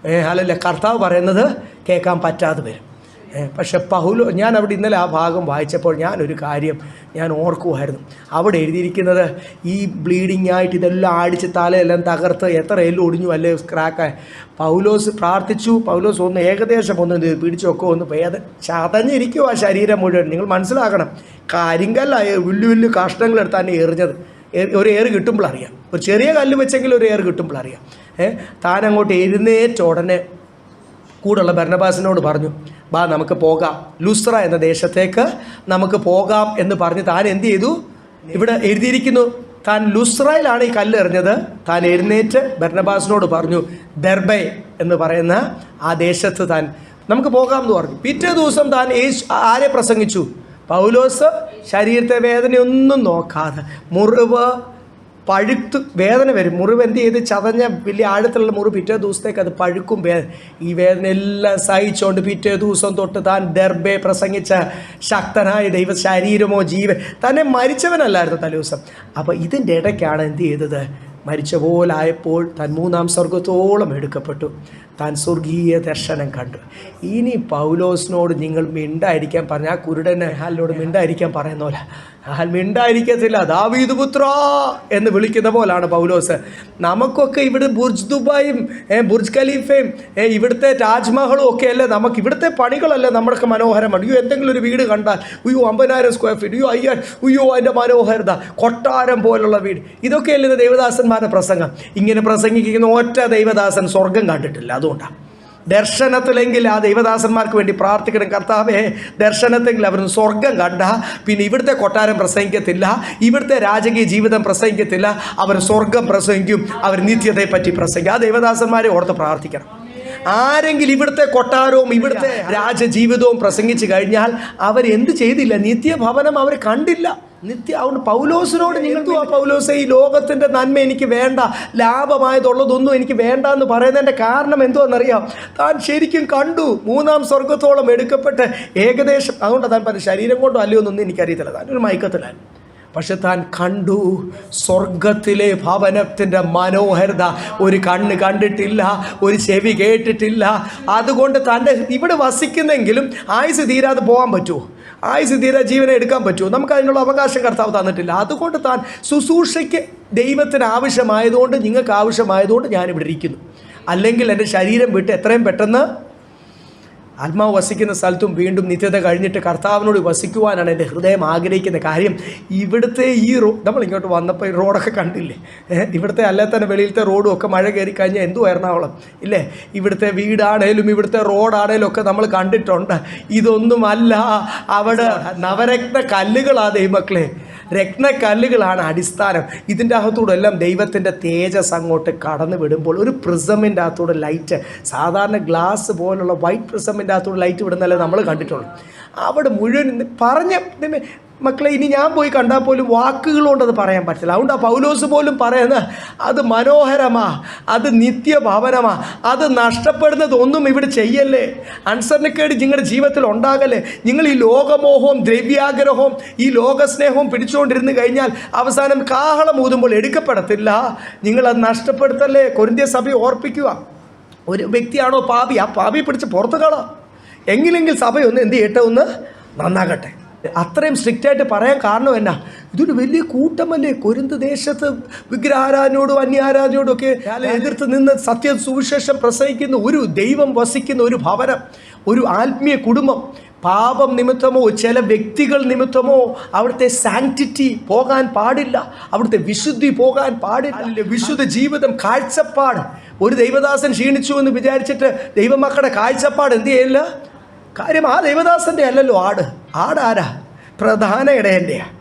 അല്ലല്ല, കർത്താവ് പറയുന്നത് കേൾക്കാൻ പറ്റാതെ വരും. പക്ഷെ ഞാൻ അവിടെ ഇന്നലെ ആ ഭാഗം വായിച്ചപ്പോൾ ഞാനൊരു കാര്യം ഞാൻ ഓർക്കുമായിരുന്നു. അവിടെ എഴുതിയിരിക്കുന്നത്, ഈ ബ്ലീഡിങ് ആയിട്ട് ഇതെല്ലാം അടിച്ച് തലയെല്ലാം തകർത്ത് എത്ര എല്ലാം ഒടിഞ്ഞു, അല്ലേ ക്രാക്കായി. പൗലോസ് പ്രാർത്ഥിച്ചു. പൗലോസ് ഒന്ന് ഏകദേശം ഒന്ന് പിടിച്ചൊക്കെ ഒന്ന് ചതഞ്ഞിരിക്കുമോ ആ ശരീരം മുഴുവൻ. നിങ്ങൾ മനസ്സിലാക്കണം, കരിങ്കല്ലായ വലിയ വലിയ കഷ്ണങ്ങളെടുത്ത് തന്നെ എറിഞ്ഞത്. ഒരു ഏറ് കിട്ടുമ്പോഴറിയാം. ഒരു ചെറിയ കല്ല് വെച്ചെങ്കിൽ ഒരു ഏറ് കിട്ടുമ്പോഴറിയാം. താൻ അങ്ങോട്ട് എഴുന്നേറ്റ ഉടനെ കൂടുള്ള ബർന്നബാസിനോട് പറഞ്ഞു, ബാ നമുക്ക് പോകാം, ലുസ്ര എന്ന ദേശത്തേക്ക് നമുക്ക് പോകാം എന്ന് പറഞ്ഞ് താൻ എന്ത് ചെയ്തു? ഇവിടെ എഴുതിയിരിക്കുന്നു, താൻ ലുസ്രയിലാണ് ഈ കല്ല് എറിഞ്ഞത്. താൻ എഴുന്നേറ്റ് ബർന്നബാസിനോട് പറഞ്ഞു, ദെർബെ എന്ന് പറയുന്ന ആ ദേശത്ത് താൻ നമുക്ക് പോകാം എന്ന് പറഞ്ഞു. പിറ്റേ ദിവസം താൻ ആരെ പ്രസംഗിച്ചു? പൗലോസ് ശരീരത്തെ വേദനയൊന്നും നോക്കാതെ, മുറിവ് പഴുത്ത് വേദന വരും. മുറിവ് എന്ത് ചെയ്ത് ചതഞ്ഞ വലിയ ആഴത്തിലുള്ള മുറിവ്, പിറ്റേ ദിവസത്തേക്ക് അത് പഴുക്കും. ഈ വേദന എല്ലാം സഹിച്ചുകൊണ്ട് പിറ്റേ ദിവസം തൊട്ട് താൻ ദെർബെ പ്രസംഗിച്ച ശക്തനായ ദൈവ ശരീരമോ ജീവൻ തന്നെ മരിച്ചവനല്ലായിരുന്നു തലേ ദിവസം. അപ്പോൾ ഇതിൻ്റെ ഇടയ്ക്കാണ് എന്ത് ചെയ്തത്? മരിച്ച പോലായപ്പോൾ താൻ 3-ാം സ്വർഗത്തോളം എടുക്കപ്പെട്ടു. താൻ സ്വർഗീയ ദർശനം കണ്ടു. ഇനി പൗലോസിനോട് നിങ്ങൾ മിണ്ടായിരിക്കാൻ പറഞ്ഞ ആ കുരുടനെ ഹാലിനോട് മിണ്ടായിരിക്കാൻ പറയുന്ന പോലെ ഹാൽ മിണ്ടായിരിക്കത്തില്ല. ദാവീദ് പുത്ര എന്ന് വിളിക്കുന്ന പോലാണ് പൗലോസ്. നമുക്കൊക്കെ ഇവിടെ ബുർജ് ദുബായും ബുർജ് ഖലീഫയും ഇവിടുത്തെ താജ്മഹലും ഒക്കെ അല്ലേ നമുക്ക്, ഇവിടുത്തെ പണികളല്ലേ നമ്മുടെയൊക്കെ മനോഹരമാണ്. അയ്യോ എന്തെങ്കിലും ഒരു വീട് കണ്ടാൽ, അയ്യോ 50,000 സ്ക്വയർ ഫീറ്റ്, അയ്യോ അതിൻ്റെ മനോഹരത, കൊട്ടാരം പോലുള്ള വീട്. ഇതൊക്കെയല്ലേ ദൈവദാസന്മാരുടെ പ്രസംഗം. ഇങ്ങനെ പ്രസംഗിക്കുന്ന ഒറ്റ ദൈവദാസൻ സ്വർഗം കണ്ടിട്ടില്ല. അതുകൊണ്ടാണ് ദർശനത്തിലെങ്കിൽ ആ ദൈവദാസന്മാർക്ക് വേണ്ടി പ്രാർത്ഥിക്കണം. കർത്താവേ, ദർശനത്തെങ്കിൽ അവർ സ്വർഗം കണ്ട, പിന്നെ ഇവിടുത്തെ കൊട്ടാരം പ്രസംഗിക്കത്തില്ല, ഇവിടുത്തെ രാജകീയ ജീവിതം പ്രസംഗിക്കത്തില്ല, അവർ സ്വർഗം പ്രസംഗിക്കും, അവർ നിത്യതയെ പറ്റി പ്രസംഗിക്കും. ആ ദൈവദാസന്മാരെ ഓർത്ത് പ്രാർത്ഥിക്കണം. ആരെങ്കിലും ഇവിടുത്തെ കൊട്ടാരവും ഇവിടുത്തെ രാജജീവിതവും പ്രസംഗിച്ചു കഴിഞ്ഞാൽ അവരെന്ത് ചെയ്തില്ല? നിത്യഭവനം അവർ കണ്ടില്ല. അതുകൊണ്ട് പൗലോസിനോട് നിങ്ങൾക്ക് പൗലോസെ, ഈ ലോകത്തിൻ്റെ നന്മ എനിക്ക് വേണ്ട, ലാഭമായതുള്ളതൊന്നും എനിക്ക് വേണ്ട എന്ന് പറയുന്നതിൻ്റെ കാരണം എന്തുവാണെന്നറിയാം? താൻ ശരിക്കും കണ്ടു. 3-ാം സ്വർഗത്തോളം എടുക്കപ്പെട്ട് ഏകദേശം, അതുകൊണ്ട് താൻ പറഞ്ഞു ശരീരം കൊണ്ടോ അല്ലയോ എന്നൊന്നും എനിക്കറിയത്തില്ല, താനൊരു മയക്കത്തിലായിരുന്നു. പക്ഷെ താൻ കണ്ടു സ്വർഗത്തിലെ ഭവനത്തിൻ്റെ മനോഹരത ഒരു കണ്ണ് കണ്ടിട്ടില്ല, ഒരു ചെവി കേട്ടിട്ടില്ല. അതുകൊണ്ട് തൻ്റെ ഇവിടെ വസിക്കുന്നെങ്കിലും ആയുസ് തീരാതെ പോകാൻ പറ്റുമോ? ആയുസ് തീരാ ജീവനെ എടുക്കാൻ പറ്റുമോ? നമുക്ക് അതിനുള്ള അവകാശം കർത്താവ് തന്നിട്ടില്ല. അതുകൊണ്ട് താൻ ശുശ്രൂഷയ്ക്ക് ദൈവത്തിന് ആവശ്യമായതുകൊണ്ട്, നിങ്ങൾക്ക് ആവശ്യമായതുകൊണ്ട് ഞാനിവിടെ ഇരിക്കുന്നു. അല്ലെങ്കിൽ എൻ്റെ ശരീരം വിട്ട് എത്രയും പെട്ടെന്ന് ആത്മാവ് വസിക്കുന്ന സ്ഥലത്തും വീണ്ടും നിത്യത കഴിഞ്ഞിട്ട് കർത്താവിനോട് വസിക്കുവാനാണ് എൻ്റെ ഹൃദയം ആഗ്രഹിക്കുന്ന. കാര്യം ഇവിടുത്തെ ഈ നമ്മൾ ഇങ്ങോട്ട് വന്നപ്പോൾ ഈ റോഡൊക്കെ കണ്ടില്ലേ? ഇവിടുത്തെ അല്ലാതെ തന്നെ വെളിയിലത്തെ റോഡും ഒക്കെ മഴ കയറി കഴിഞ്ഞാൽ എന്തോ എറണാകുളം ഇല്ലേ? ഇവിടുത്തെ വീടാണേലും ഇവിടുത്തെ റോഡാണേലും ഒക്കെ നമ്മൾ കണ്ടിട്ടുണ്ട്. ഇതൊന്നുമല്ല, അവിടെ നവരത്ന കല്ലുകളാ ദൈവമക്കളെ, രത്നക്കല്ലുകളാണ് അടിസ്ഥാനം. ഇതിൻ്റെ അകത്തൂടെ എല്ലാം ദൈവത്തിൻ്റെ തേജസ് അങ്ങോട്ട് കടന്നു വിടുമ്പോൾ ഒരു പ്രിസമിൻ്റെ അകത്തൂടെ ലൈറ്റ്, സാധാരണ ഗ്ലാസ് പോലുള്ള വൈറ്റ് പ്രിസമിൻ്റെ അകത്തൂടെ ലൈറ്റ് വിടുന്നല്ലേ നമ്മൾ കണ്ടിട്ടുള്ളൂ. അവിടെ മുഴുവൻ പറഞ്ഞ മക്കളെ, ഇനി ഞാൻ പോയി കണ്ടാൽ പോലും വാക്കുകൾ കൊണ്ട് അത് പറയാൻ പറ്റില്ല. അതുകൊണ്ട് ആ പൗലോസ് പോലും പറയുന്നത് അത് മനോഹരമാ, അത് നിത്യഭവനമാ, അത് നഷ്ടപ്പെടുന്നതൊന്നും ഇവിടെ ചെയ്യല്ലേ. അനുസരണക്കേട് നിങ്ങളുടെ ജീവിതത്തിൽ ഉണ്ടാകല്ലേ. നിങ്ങൾ ഈ ലോകമോഹവും ദ്രവ്യാഗ്രഹവും ഈ ലോകസ്നേഹവും പിടിച്ചുകൊണ്ടിരുന്ന് കഴിഞ്ഞാൽ അവസാനം കാഹളം ഊതുമ്പോൾ എടുക്കപ്പെടത്തില്ല. നിങ്ങളത് നഷ്ടപ്പെടുത്തല്ലേ. കൊരിന്ത്യ സഭയെ ഓർപ്പിക്കുക, ഒരു വ്യക്തിയാണോ പാപി, ആ പാപിയെ പിടിച്ച് പുറത്തു കളാം. എങ്കിലെങ്കിൽ സഭയൊന്ന് എന്ത് ചെയ്യട്ടെ, ഒന്ന് നന്നാകട്ടെ. അത്രയും സ്ട്രിക്റ്റായിട്ട് പറയാൻ കാരണം എന്നാ? ഇതൊരു വലിയ കൂട്ടമല്ലേ. കൊരിന്ത് ദേശത്ത് വിഗ്രഹാരാധനയോടും അന്യാരാധനയോടും ഒക്കെ എതിർത്ത് നിന്ന് സത്യ സുവിശേഷം പ്രസംഗിക്കുന്ന ഒരു ദൈവം വസിക്കുന്ന ഒരു ഭവനം, ഒരു ആത്മീയ കുടുംബം. പാപം നിമിത്തമോ ചില വ്യക്തികൾ നിമിത്തമോ അവിടുത്തെ സാങ്ക്ടിറ്റി പോകാൻ പാടില്ല, അവിടുത്തെ വിശുദ്ധി പോകാൻ പാടില്ല. വിശുദ്ധ ജീവിതം, കാഴ്ചപ്പാട്. ഒരു ദൈവദാസൻ ക്ഷീണിച്ചു എന്ന് വിചാരിച്ചിട്ട് ദൈവമക്കളുടെ കാഴ്ചപ്പാട് എന്ത് ചെയ്യില്ല. കാര്യം ആ ദൈവദാസൻ്റെ അല്ലല്ലോ ആടാരാ? പ്രധാന ഇടയൻ്റെയാണ്.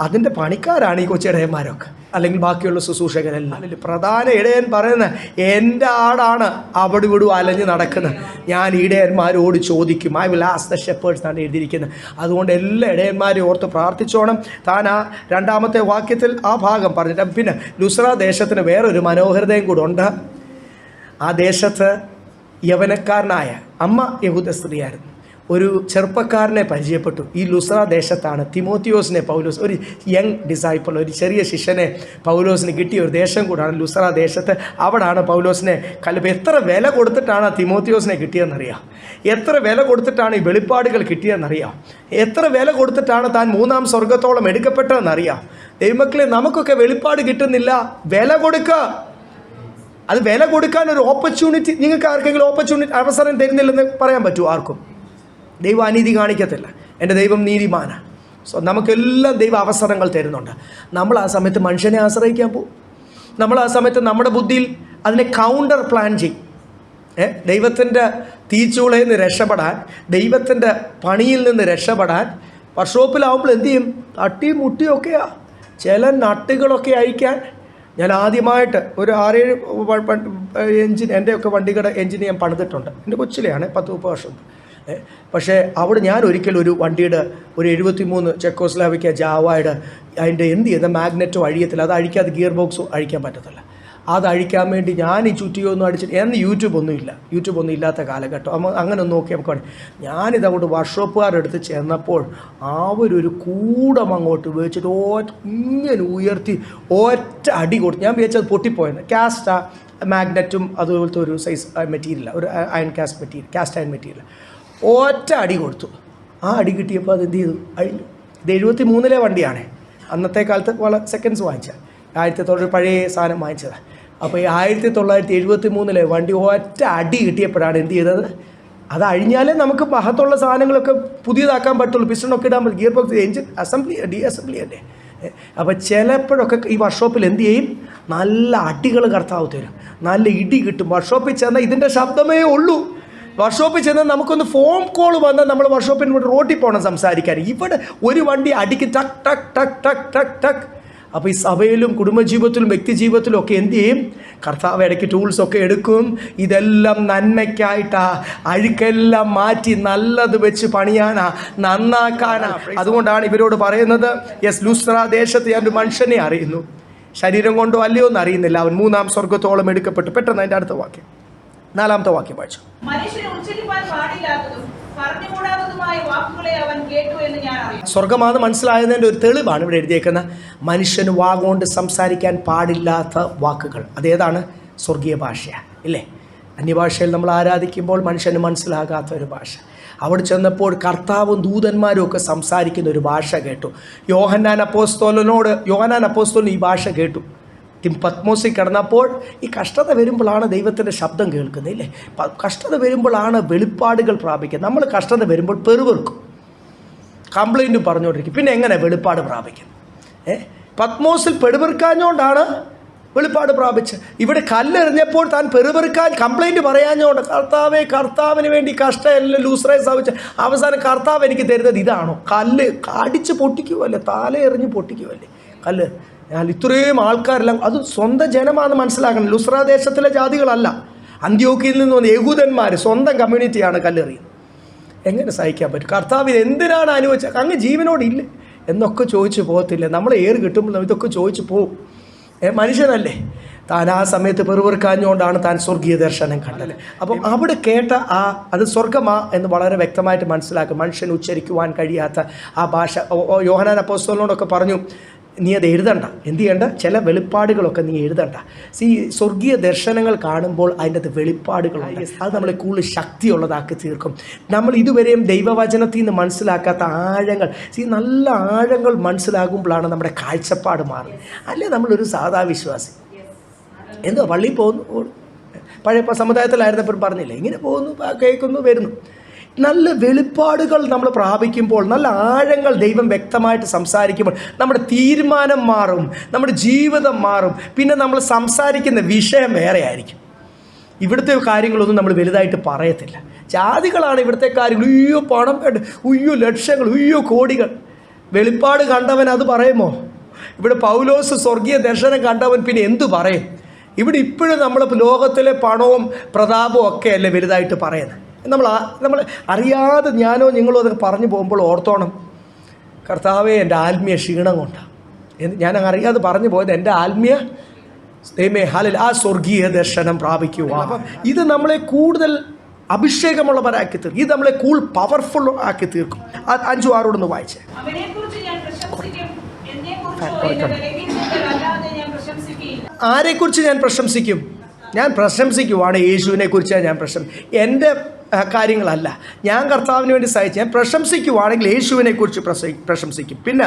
അതിൻ്റെ പണിക്കാരാണ് ഈ കൊച്ചിടയന്മാരൊക്കെ, അല്ലെങ്കിൽ ബാക്കിയുള്ള ശുശ്രൂഷകരെല്ലാം. പ്രധാന ഇടയൻ പറയുന്നത് എൻ്റെ ആടാണ് അവിടെ ഇവിടെ അലഞ്ഞ് നടക്കുന്നത്. ഞാൻ ഇടയന്മാരോട് ചോദിക്കും, I will ask the shepherd's എന്നാണ് എഴുതിയിരിക്കുന്നത്. അതുകൊണ്ട് എല്ലാ ഇടയന്മാരെയും ഓർത്ത് പ്രാർത്ഥിച്ചോണം. താൻ ആ 2-ാമത്തെ വാക്യത്തിൽ ആ ഭാഗം പറഞ്ഞിട്ട് പിന്നെ ലുസ്ര ദേശത്തിന് വേറൊരു മനോഹരതയും കൂടെ ഉണ്ട്. ആ ദേശത്ത് യവനക്കാരനായ അമ്മ യഹൂദ സ്ത്രീയായിരുന്നു. ഒരു ചെറുപ്പക്കാരനെ പരിചയപ്പെട്ടു. ഈ ലുസ്ര ദേശത്താണ് തിമോത്തിയോസിനെ പൗലോസ്, ഒരു യങ് ഡിസൈപ്പിൾ, ഒരു ചെറിയ ശിഷ്യനെ പൗലോസിന് കിട്ടിയ ഒരു ദേശം കൂടാണ് ലുസ്ര ദേശത്ത്. അവിടാണ് പൗലോസിനെ എത്ര വില കൊടുത്തിട്ടാണ് തിമോത്തിയോസിനെ കിട്ടിയതെന്നറിയാം. എത്ര വില കൊടുത്തിട്ടാണ് ഈ വെളിപ്പാടുകൾ കിട്ടിയതെന്നറിയാം. എത്ര വില കൊടുത്തിട്ടാണ് താൻ 3-ാം സ്വർഗത്തോളം എടുക്കപ്പെട്ടതെന്നറിയാം. ദൈവമക്കളെ, നമുക്കൊക്കെ വെളിപ്പാട് കിട്ടുന്നില്ല, വില കൊടുക്കുക. അത് വില കൊടുക്കാൻ ഒരു ഓപ്പർച്യൂണിറ്റി, നിങ്ങൾക്ക് ആർക്കെങ്കിലും അവസരം തരുന്നില്ലെന്ന് പറയാൻ പറ്റുമോ? ആർക്കും. ദൈവം അനീതി കാണിക്കത്തില്ല. എൻ്റെ ദൈവം നീതിമാനാണ്. സോ നമുക്കെല്ലാം ദൈവം അവസരങ്ങൾ തരുന്നുണ്ട്. നമ്മൾ ആ സമയത്ത് മനുഷ്യനെ ആശ്രയിക്കാൻ പോകും. നമ്മൾ ആ സമയത്ത് നമ്മുടെ ബുദ്ധിയിൽ അതിനെ കൗണ്ടർ പ്ലാൻ ചെയ്യും. ദൈവത്തിൻ്റെ തീച്ചൂളയിൽ നിന്ന് രക്ഷപ്പെടാൻ, ദൈവത്തിൻ്റെ പണിയിൽ നിന്ന് രക്ഷപ്പെടാൻ വർക്ക്ഷോപ്പിലാവുമ്പോൾ എന്ത് ചെയ്യും? തട്ടിയും മുട്ടിയൊക്കെയാണ്. ചില നട്ടുകളൊക്കെ അഴിക്കാൻ ഞാൻ ആദ്യമായിട്ട് ഒരു 6-7 എഞ്ചിൻ, എൻ്റെയൊക്കെ വണ്ടികളുടെ എഞ്ചിൻ ഞാൻ പണിതിട്ടുണ്ട്. എൻ്റെ കൊച്ചിലെയാണ്, 10-30 വർഷം. പക്ഷേ അവിടെ ഞാൻ ഒരിക്കലും ഒരു വണ്ടിയുടെ ഒരു 73 ചെക്കോസ്ലാവിക്ക ജാവയുടെ അതിൻ്റെ എന്ത് ചെയ്യുന്ന മാഗ്നറ്റോ അഴിയത്തില്ല. അത് അഴിക്കാതെ ഗിയർ ബോക്സോ അഴിക്കാൻ പറ്റത്തില്ല. അത് അഴിക്കാൻ വേണ്ടി ഞാൻ ഈ ചുറ്റിയൊന്നും അടിച്ചിട്ട്, എന്ന് യൂട്യൂബൊന്നും ഇല്ലാത്ത കാലഘട്ടം. അങ്ങനെ ഒന്ന് നോക്കി നമുക്ക് ഞാനിത് അങ്ങോട്ട് വർക്ക്ഷോപ്പുകാരുടെ അടുത്ത് ചെന്നപ്പോൾ അവരൊരു കൂടം അങ്ങോട്ട് വെച്ചിട്ട് ഇങ്ങനെ ഉയർത്തി ഒറ്റ അടി കൊടുത്തു. ഞാൻ വിചാരിച്ചത് പൊട്ടിപ്പോയെന്ന്. കാസ്റ്റാ മാഗ്നറ്റും അതുപോലത്തെ ഒരു സൈസ് മെറ്റീരിയൽ, ഒരു അയൺ കാസ്റ്റ് അയൺ മെറ്റീരിയൽ. ഒറ്റ അടി കൊടുത്തു. ആ അടി കിട്ടിയപ്പോൾ അത് എന്ത് ചെയ്തു? അഴിഞ്ഞു. ഇത് 73-ലെ വണ്ടിയാണ്. അന്നത്തെ കാലത്ത് വളരെ സെക്കൻഡ്സ് വാങ്ങിച്ച 1900 പഴയ സാധനം വാങ്ങിച്ചതാണ്. അപ്പോൾ ഈ 1973-ലെ വണ്ടി ഒറ്റ അടി കിട്ടിയപ്പോഴാണ് എന്ത് ചെയ്തത്? അത് അഴിഞ്ഞാലേ നമുക്ക് മഹത്തുള്ള സാധനങ്ങളൊക്കെ പുതിയതാക്കാൻ പറ്റുള്ളൂ. പിസ്റ്റണൊക്കെ ഇടാൻ പറ്റും. Gear box, engine D assembly അല്ലേ. അപ്പോൾ ചിലപ്പോഴൊക്കെ ഈ വർക്ക്ഷോപ്പിൽ എന്ത് ചെയ്യും? നല്ല അടികൾ കർത്താവ് തരും, നല്ല ഇടി കിട്ടും. വർക്ക്ഷോപ്പിൽ ചെന്നാൽ ഇതിൻ്റെ ശബ്ദമേ ഉള്ളൂ. വർക്ക്ഷോപ്പിൽ ചെന്നാൽ നമുക്കൊന്ന് ഫോൺ കോൾ വന്നാൽ നമ്മൾ വർക്ക്ഷോപ്പിന് റോട്ടിൽ പോകണം സംസാരിക്കാൻ. ഇവിടെ ഒരു വണ്ടി അടിക്ക് ടക്ക് ടക്ക് ടക്ക് ടക്ക് ടക്ക് ടക്ക്. അപ്പോൾ ഈ സഭയിലും കുടുംബജീവിതത്തിലും വ്യക്തിജീവിതത്തിലും ഒക്കെ എന്ത് ചെയ്യും? കർത്താവ് ഇടയ്ക്ക് ടൂൾസൊക്കെ എടുക്കും. ഇതെല്ലാം നന്മയ്ക്കായിട്ടാ, അഴുക്കെല്ലാം മാറ്റി നല്ലത് വെച്ച് പണിയാനാ, നന്നാക്കാനാ. അതുകൊണ്ടാണ് ഇവരോട് പറയുന്നത്, യെസ്, ലുസ്ര ദേശത്ത് ഞാൻ ഒരു മനുഷ്യനെ അറിയുന്നു, ശരീരം കൊണ്ടോ അല്ലയോ എന്ന് അറിയുന്നില്ല, അവൻ 3-ാം സ്വർഗത്തോളം എടുക്കപ്പെട്ടു. പെട്ടെന്ന് അതിൻ്റെ അടുത്ത വാക്യം, 4-ാമത്തെ വാക്യം വായിച്ചു. മനുഷ്യനെ ഉച്ചരിപ്പാൻ പാടില്ലാത്തതും പറഞ്ഞുകൂടാത്തതുമായ വാക്കുകളെ അവൻ കേട്ടു എന്ന് ഞാൻ അറിയാം. സ്വർഗമാണെന്ന് മനസ്സിലായതിൻ്റെ ഒരു തെളിവാണ് ഇവിടെ എഴുതിയേക്കുന്ന മനുഷ്യന് വാഗുകൊണ്ട് സംസാരിക്കാൻ പാടില്ലാത്ത വാക്കുകൾ. അതേതാണ്? സ്വർഗീയ ഭാഷ ഇല്ലേ? അന്യഭാഷയിൽ നമ്മൾ ആരാധിക്കുമ്പോൾ മനുഷ്യന് മനസ്സിലാകാത്ത ഒരു ഭാഷ. അവിടെ ചെന്നപ്പോൾ കർത്താവും ദൂതന്മാരും ഒക്കെ സംസാരിക്കുന്ന ഒരു ഭാഷ കേട്ടു. യോഹന്നാൻ അപ്പോസ്തലൻ ഈ ഭാഷ കേട്ടു. പത്മോസിൽ കിടന്നപ്പോൾ ഈ കഷ്ടത വരുമ്പോഴാണ് ദൈവത്തിൻ്റെ ശബ്ദം കേൾക്കുന്നത് ഇല്ലേ? കഷ്ടത വരുമ്പോഴാണ് വെളിപ്പാടുകൾ പ്രാപിക്കുന്നത്. നമ്മൾ കഷ്ടത വരുമ്പോൾ പെറുപെറുക്കും, കംപ്ലൈൻറ്റും പറഞ്ഞുകൊണ്ടിരിക്കും. പിന്നെ എങ്ങനെ വെളിപ്പാട് പ്രാപിക്കുന്നത്? പത്മോസിൽ പെറുപെറുക്കാഞ്ഞുകൊണ്ടാണ് വെളിപ്പാട് പ്രാപിച്ച്. ഇവിടെ കല്ലെറിഞ്ഞപ്പോൾ താൻ പെറുപെറുക്കാൻ കംപ്ലൈൻറ്റ് പറയാഞ്ഞുകൊണ്ട് കർത്താവിന് വേണ്ടി കഷ്ടമെല്ലാം ലൂസറായി സാധിച്ച അവസാനം കർത്താവ് എനിക്ക് തരുന്നത് ഇതാണോ? കല്ല് അടിച്ച് പൊട്ടിക്കുമല്ലേ, താല എറിഞ്ഞ് പൊട്ടിക്കുമല്ലേ കല്ല്. ഞാൻ ഇത്രയും ആൾക്കാരെല്ലാം അത് സ്വന്തം ജനമാണെന്ന് മനസ്സിലാക്കണം. ലുസ്ര ദേശത്തിലെ ജാതികളല്ല, അന്ത്യോക്യയിൽ നിന്ന് വന്ന യഹൂദന്മാർ, സ്വന്തം കമ്മ്യൂണിറ്റിയാണ് കല്ലെറിയുന്നത്. എങ്ങനെ സഹിക്കാൻ പറ്റും? കർത്താവ് എന്തിനാണ് അനുവദിച്ചത്? അങ്ങ് ജീവനോടില്ല എന്നൊക്കെ ചോദിച്ചു പോകത്തില്ല. നമ്മൾ ഏറ് കിട്ടുമ്പോൾ ഇതൊക്കെ ചോദിച്ചു പോവും. മനുഷ്യനല്ലേ? താൻ ആ സമയത്ത് പെറുപെറുക്കാഞ്ഞുകൊണ്ടാണ് താൻ സ്വർഗീയ ദർശനം കണ്ടത്. അപ്പം അവിടെ കേട്ട അത് സ്വർഗമാ എന്ന് വളരെ വ്യക്തമായിട്ട് മനസ്സിലാക്കും. മനുഷ്യന് ഉച്ചരിക്കുവാൻ കഴിയാത്ത ആ ഭാഷ. യോഹന്നാൻ അപ്പോസ്തലനോടൊക്കെ പറഞ്ഞു, നീ അത് എഴുതണ്ട. എന്ത് ചെയ്യണ്ട? ചില വെളിപ്പാടുകളൊക്കെ നീ എഴുതണ്ട. സ്വർഗീയ ദർശനങ്ങൾ കാണുമ്പോൾ അതിൻ്റെ അത് വെളിപ്പാടുകളുണ്ട്. അത് നമ്മളെ കൂടുതൽ ശക്തിയുള്ളതാക്കി തീർക്കും. നമ്മൾ ഇതുവരെയും ദൈവവചനത്തിൽ നിന്ന് മനസ്സിലാക്കാത്ത ആഴങ്ങൾ, നല്ല ആഴങ്ങൾ മനസ്സിലാകുമ്പോഴാണ് നമ്മുടെ കാഴ്ചപ്പാട് മാറുന്നത്. അല്ലേ നമ്മളൊരു സാധാ വിശ്വാസി എന്തോ പള്ളിയിൽ പോകുന്നു, പഴയ സമുദായത്തിലായിരുന്നപ്പോൾ പറഞ്ഞില്ലേ, ഇങ്ങനെ പോകുന്നു, കേൾക്കുന്നു, വരുന്നു. നല്ല വെളിപ്പാടുകൾ നമ്മൾ പ്രാപിക്കുമ്പോൾ, നല്ല ആഴങ്ങൾ ദൈവം വ്യക്തമായിട്ട് സംസാരിക്കുമ്പോൾ നമ്മുടെ തീരുമാനം മാറും, നമ്മുടെ ജീവിതം മാറും. പിന്നെ നമ്മൾ സംസാരിക്കുന്ന വിഷയം വേറെ ആയിരിക്കും. ഇവിടുത്തെ കാര്യങ്ങളൊന്നും നമ്മൾ വലുതായിട്ട് പറയത്തില്ല. ജാതികളാണ് ഇവിടുത്തെ കാര്യങ്ങൾ. ഉയ്യോ പണം, ഉയ്യോ ലക്ഷങ്ങൾ, ഉയ്യോ കോടികൾ. വെളിപ്പാട് കണ്ടവൻ അത് പറയുമോ? ഇവിടെ പൗലോസ് സ്വർഗീയ ദർശനം കണ്ടവൻ പിന്നെ എന്തു പറയും? ഇവിടെ ഇപ്പോഴും നമ്മൾ ലോകത്തിലെ പണവും പ്രതാപവും ഒക്കെ അല്ലേ വലുതായിട്ട് പറയുന്നത്. നമ്മൾ അറിയാതെ ഞാനോ നിങ്ങളോ അതൊക്കെ പറഞ്ഞു പോകുമ്പോൾ ഓർത്തോണം, കർത്താവേ എൻ്റെ ആത്മീയ ക്ഷീണം കൊണ്ടാണ് ഞാൻ അറിയാതെ പറഞ്ഞു പോയത്. എൻ്റെ ആത്മീയ ആ സ്വർഗീയ ദർശനം പ്രാപിക്കുക. അപ്പം ഇത് നമ്മളെ കൂടുതൽ അഭിഷേകമുള്ളവരാക്കി തീർക്കും. ഇത് നമ്മളെ കൂടുതൽ പവർഫുൾ ആക്കി തീർക്കും. 5-6 വായിച്ചേ. ആരെക്കുറിച്ച് ഞാൻ പ്രശംസിക്കും? ഞാൻ പ്രശംസിക്കുവാണ് യേശുവിനെ കുറിച്ചാണ് ഞാൻ എൻ്റെ കാര്യങ്ങളല്ല. ഞാൻ കർത്താവിന് വേണ്ടി സഹിച്ചു. ഞാൻ പ്രശംസിക്കുവാണെങ്കിൽ യേശുവിനെ കുറിച്ച് പ്രശംസിക്കും. പിന്നെ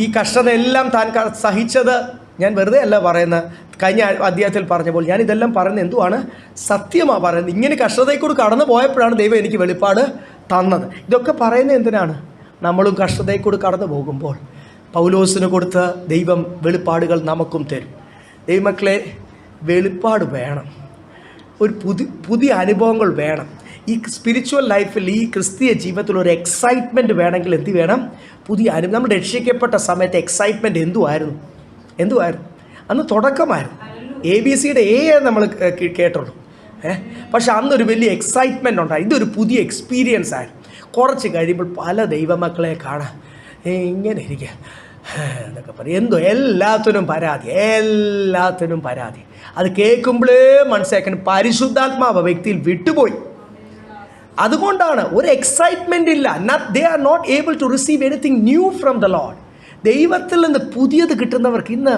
ഈ കഷ്ടത എല്ലാം താൻ സഹിച്ചത് ഞാൻ വെറുതെ അല്ല പറയുന്നത്. കഴിഞ്ഞ അധ്യായത്തിൽ പറഞ്ഞപ്പോൾ ഞാൻ ഇതെല്ലാം പറയുന്നത് എന്തുവാണ്? സത്യമാണ് പറയുന്നത്. ഇങ്ങനെ കഷ്ടതയെക്കൂടി കടന്നു പോയപ്പോഴാണ് ദൈവം എനിക്ക് വെളിപ്പാട് തന്നത്. ഇതൊക്കെ പറയുന്നത് എന്തിനാണ്? നമ്മളും കഷ്ടതയെക്കൂടി കടന്നു പോകുമ്പോൾ പൗലോസിന് കൊടുത്ത ദൈവം വെളിപ്പാടുകൾ നമുക്കും തരും. ദൈവമക്കളെ, വെളിപ്പാട് വേണം, ഒരു പുതിയ അനുഭവങ്ങൾ വേണം. ഈ സ്പിരിച്വൽ ലൈഫിൽ, ഈ ക്രിസ്തീയ ജീവിതത്തിൽ ഒരു എക്സൈറ്റ്മെൻറ്റ് വേണമെങ്കിൽ എന്ത് വേണം? പുതിയ അനുഭവം. നമ്മൾ രക്ഷിക്കപ്പെട്ട സമയത്ത് എക്സൈറ്റ്മെൻറ്റ് എന്തുമായിരുന്നു? അന്ന് തുടക്കമായിരുന്നു. ABCയുടെ നമ്മൾ കേട്ടുള്ളൂ. പക്ഷെ അന്നൊരു വലിയ എക്സൈറ്റ്മെൻറ്റ് ഉണ്ടായി. ഇതൊരു പുതിയ എക്സ്പീരിയൻസ് ആയിരുന്നു. കുറച്ച് കഴിയുമ്പോൾ പല ദൈവമക്കളെ കാണാം ഇങ്ങനെ ഇരിക്കുക എന്നൊക്കെ പറയും. എന്തോ എല്ലാത്തിനും പരാതി. അത് കേൾക്കുമ്പോഴേ മനസ്സിലാക്കണം പരിശുദ്ധാത്മാവ് വ്യക്തിയിൽ വിട്ടുപോയി. അതുകൊണ്ടാണ് ഒരു എക്സൈറ്റ്മെൻ്റ് ഇല്ല. They are not able to receive anything new from the lord. ദൈവത്തിൽ നിന്ന് പുതിയത് കിട്ടുന്നവർക്ക് ഇന്ന്